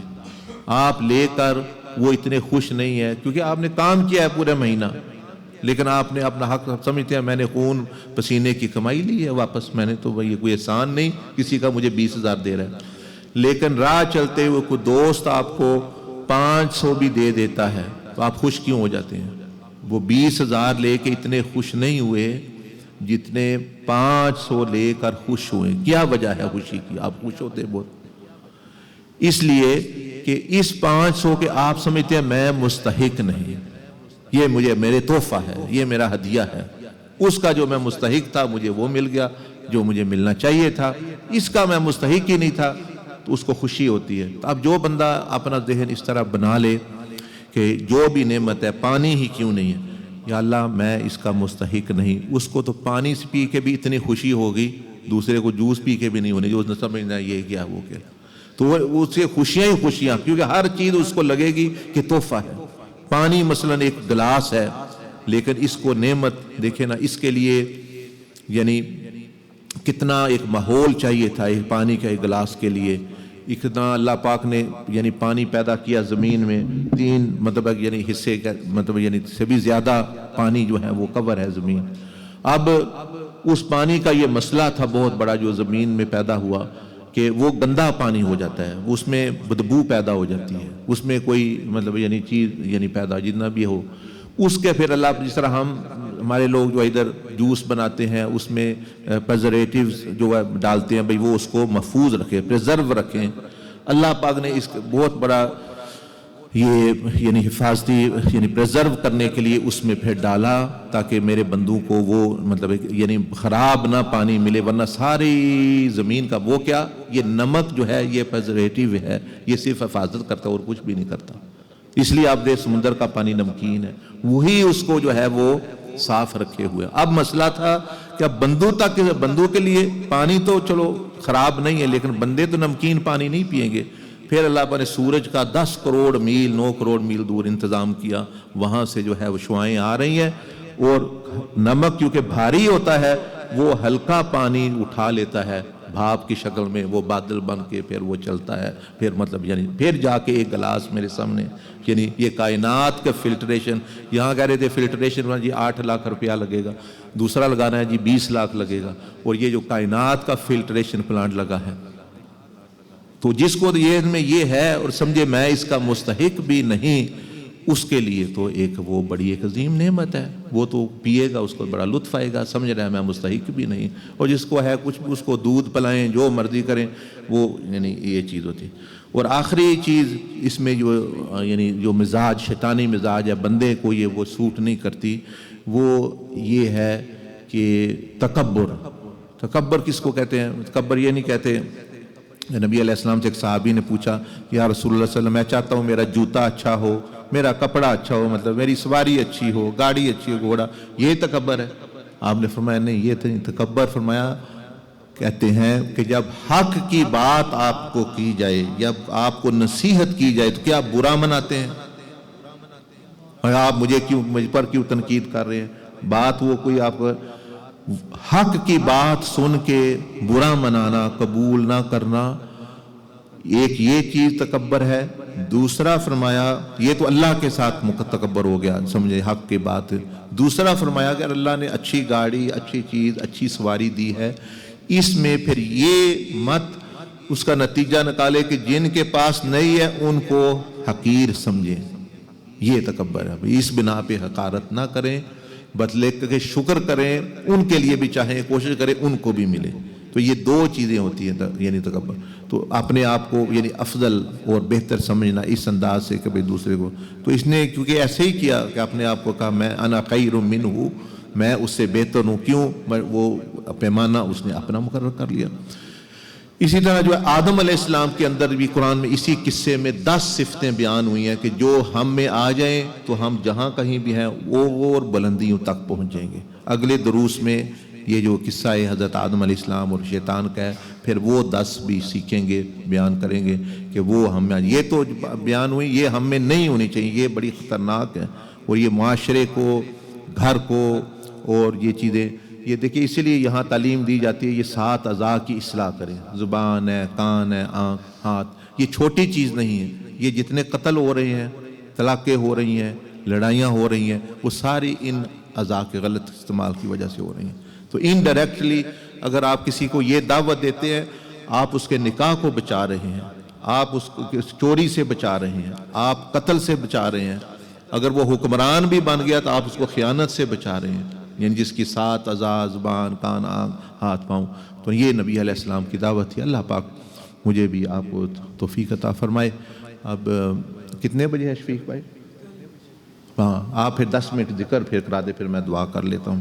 آپ لے کر وہ اتنے خوش نہیں ہے کیونکہ آپ نے کام کیا ہے پورے مہینہ، لیکن آپ نے اپنا حق سمجھتے ہیں میں نے خون پسینے کی کمائی لی ہے واپس، میں نے تو یہ کوئی احسان نہیں کسی کا مجھے 20,000 دے رہا ہے۔ لیکن راہ چلتے ہوئے کوئی دوست آپ کو 500 بھی دے دیتا ہے تو آپ خوش کیوں ہو جاتے ہیں؟ وہ 20,000 لے کے اتنے خوش نہیں ہوئے جتنے 500 لے کر خوش ہوئے۔ کیا وجہ ہے خوشی کی؟ آپ خوش ہوتے بہت اس لیے کہ اس 500 کے آپ سمجھتے ہیں میں مستحق نہیں، یہ مجھے میرے تحفہ ہے، یہ میرا ہدیہ ہے، اس کا جو میں مستحق تھا مجھے وہ مل گیا جو مجھے ملنا چاہیے تھا، اس کا میں مستحق ہی نہیں تھا، تو اس کو خوشی ہوتی ہے۔ اب جو بندہ اپنا ذہن اس طرح بنا لے کہ جو بھی نعمت ہے، پانی ہی کیوں نہیں ہے، یا اللہ میں اس کا مستحق نہیں، اس کو تو پانی سے پی کے بھی اتنی خوشی ہوگی، دوسرے کو جوس پی کے بھی نہیں ہونی، جو سمجھنا یہ کیا وہ کیا، تو اس سے خوشیاں ہی خوشیاں، کیونکہ ہر چیز اس کو لگے گی کہ تحفہ ہے۔ پانی مثلا ایک گلاس ہے، لیکن اس کو نعمت دیکھیں نا، اس کے لیے یعنی کتنا ایک ماحول چاہیے تھا ایک پانی کا ایک گلاس کے لیے، اتنا اللہ پاک نے یعنی پانی پیدا کیا زمین میں، 3 مطلب یعنی حصے کا مطلب یعنی سے بھی زیادہ پانی جو ہے وہ کور ہے زمین۔ اب اس پانی کا یہ مسئلہ تھا بہت بڑا جو زمین میں پیدا ہوا کہ وہ گندا پانی ہو جاتا ہے، اس میں بدبو پیدا ہو جاتی ہے، اس میں کوئی مطلب یعنی چیز یعنی پیدا جتنا بھی ہو، اس کے پھر اللہ جس طرح ہمارے لوگ جو ادھر جوس بناتے ہیں اس میں پریزرویٹیوز جو ڈالتے ہیں، بھئی وہ اس کو محفوظ رکھیں، پریزرو رکھیں، اللہ پاک نے اس بہت بڑا یہ یعنی حفاظتی یعنی پریزرو کرنے کے لیے اس میں پھر ڈالا تاکہ میرے بندوں کو وہ مطلب یعنی خراب نہ پانی ملے، ورنہ ساری زمین کا وہ کیا، یہ نمک جو ہے یہ پریزرویٹیو ہے، یہ صرف حفاظت کرتا ہے اور کچھ بھی نہیں کرتا، اس لیے آپ دیکھ سمندر کا پانی نمکین ہے، وہی اس کو جو ہے وہ صاف رکھے ہوئے۔ اب مسئلہ تھا کہ اب بندوں کے لیے پانی تو چلو خراب نہیں ہے، لیکن بندے تو نمکین پانی نہیں پئیں گے۔ پھر اللہ پاک نے سورج کا 10 کروڑ میل 9 کروڑ میل دور انتظام کیا، وہاں سے جو ہے وہ شعائیں آ رہی ہیں، اور نمک کیونکہ بھاری ہوتا ہے وہ ہلکا پانی اٹھا لیتا ہے بھاپ کی شکل میں، وہ بادل بن کے پھر وہ چلتا ہے، پھر مطلب یعنی پھر جا کے ایک گلاس میرے سامنے، یعنی یہ کائنات کا فلٹریشن، یہاں کہہ رہے تھے فلٹریشن جی 8 لاکھ روپیہ لگے گا، دوسرا لگانا ہے جی 20 لاکھ لگے گا، اور یہ جو کائنات کا فلٹریشن پلانٹ لگا ہے، تو جس کو یہ ہے اور سمجھے میں اس کا مستحق بھی نہیں، اس کے لیے تو ایک وہ بڑی ایک عظیم نعمت ہے، وہ تو پیے گا اس کو بڑا لطف آئے گا، سمجھ رہا ہے میں مستحق بھی نہیں، اور جس کو ہے کچھ اس کو دودھ پلائیں جو مرضی کریں، وہ یعنی یہ چیز ہوتی ہے۔ اور آخری چیز اس میں جو یعنی جو مزاج شیطانی مزاج ہے بندے کو یہ وہ سوٹ نہیں کرتی، وہ یہ ہے کہ تکبر کس کو کہتے ہیں؟ تکبر یہ نہیں کہتے، نبی علیہ السلام سے ایک صحابی نے پوچھا یا رسول اللہ صلی اللہ علیہ وسلم میں چاہتا ہوں میرا جوتا اچھا ہو، میرا کپڑا اچھا ہو، مطلب میری سواری اچھی ہو، گاڑی اچھی ہو، گھوڑا، یہ تکبر ہے؟ آپ نے فرمایا نہیں، یہ تو نہیں تکبر، فرمایا کہتے ہیں کہ جب حق کی بات آپ کو کی جائے، جب آپ کو نصیحت کی جائے تو کیا آپ برا مناتے ہیں؟ اور آپ مجھ پر کیوں تنقید کر رہے ہیں؟ بات وہ کوئی آپ حق کی بات سن کے برا منانا، قبول نہ کرنا، ایک یہ چیز تکبر ہے۔ دوسرا فرمایا یہ تو اللہ کے ساتھ تکبر ہو گیا، سمجھے حق کی بات۔ دوسرا فرمایا اگر اللہ نے اچھی گاڑی، اچھی چیز، اچھی سواری دی ہے، اس میں پھر یہ مت اس کا نتیجہ نکالے کہ جن کے پاس نہیں ہے ان کو حقیر سمجھیں، یہ تکبر ہے۔ اس بنا پہ حقارت نہ کریں، بدلے کہ شکر کریں، ان کے لیے بھی چاہیں، کوشش کریں ان کو بھی ملے۔ تو یہ 2 چیزیں ہوتی ہیں یعنی تکبر، تو اپنے آپ کو یعنی افضل اور بہتر سمجھنا اس انداز سے کہ بھئی دوسرے کو، تو اس نے کیونکہ ایسے ہی کیا کہ اپنے آپ کو کہا میں انا خیر منہ، میں اس سے بہتر ہوں، کیوں؟ وہ پیمانہ اس نے اپنا مقرر کر لیا۔ اسی طرح جو ہے آدم علیہ السلام کے اندر بھی قرآن میں اسی قصے میں 10 صفتیں بیان ہوئی ہیں کہ جو ہم میں آ جائیں تو ہم جہاں کہیں بھی ہیں وہ اور بلندیوں تک پہنچ جائیں گے۔ اگلے دروس میں یہ جو قصہ ہے حضرت آدم علیہ السلام اور شیطان کا ہے، پھر وہ 10 بھی سیکھیں گے، بیان کریں گے کہ وہ ہم میں، یہ تو بیان ہوئی، یہ ہم میں نہیں ہونی چاہیے، یہ بڑی خطرناک ہے، اور یہ معاشرے کو، گھر کو اور یہ چیزیں، یہ دیکھیں اسی لیے یہاں تعلیم دی جاتی ہے، یہ 7 اعضاء کی اصلاح کریں، زبان ہے، کان ہے، آنکھ، ہاتھ، یہ چھوٹی چیز نہیں ہے۔ یہ جتنے قتل ہو رہے ہیں، طلاقیں ہو رہی ہیں، لڑائیاں ہو رہی ہیں، وہ ساری ان اعضاء کے غلط استعمال کی وجہ سے ہو رہی ہیں۔ تو انڈائریکٹلی اگر آپ کسی کو یہ دعوت دیتے ہیں، آپ اس کے نکاح کو بچا رہے ہیں، آپ اس کو چوری سے بچا رہے ہیں، آپ قتل سے بچا رہے ہیں، اگر وہ حکمران بھی بن گیا تو آپ اس کو خیانت سے بچا رہے ہیں، یعنی جس کی 7 اعضاء، زبان، کان، آنکھ، ہاتھ، پاؤں۔ تو یہ نبی علیہ السلام کی دعوت تھی۔ اللہ پاک مجھے بھی آپ کو توفیق عطا فرمائے۔ اب کتنے بجے ہے شفیق بھائی؟ ہاں، آپ پھر 10 منٹ ذکر پھر کرا دے، پھر میں دعا کر لیتا ہوں۔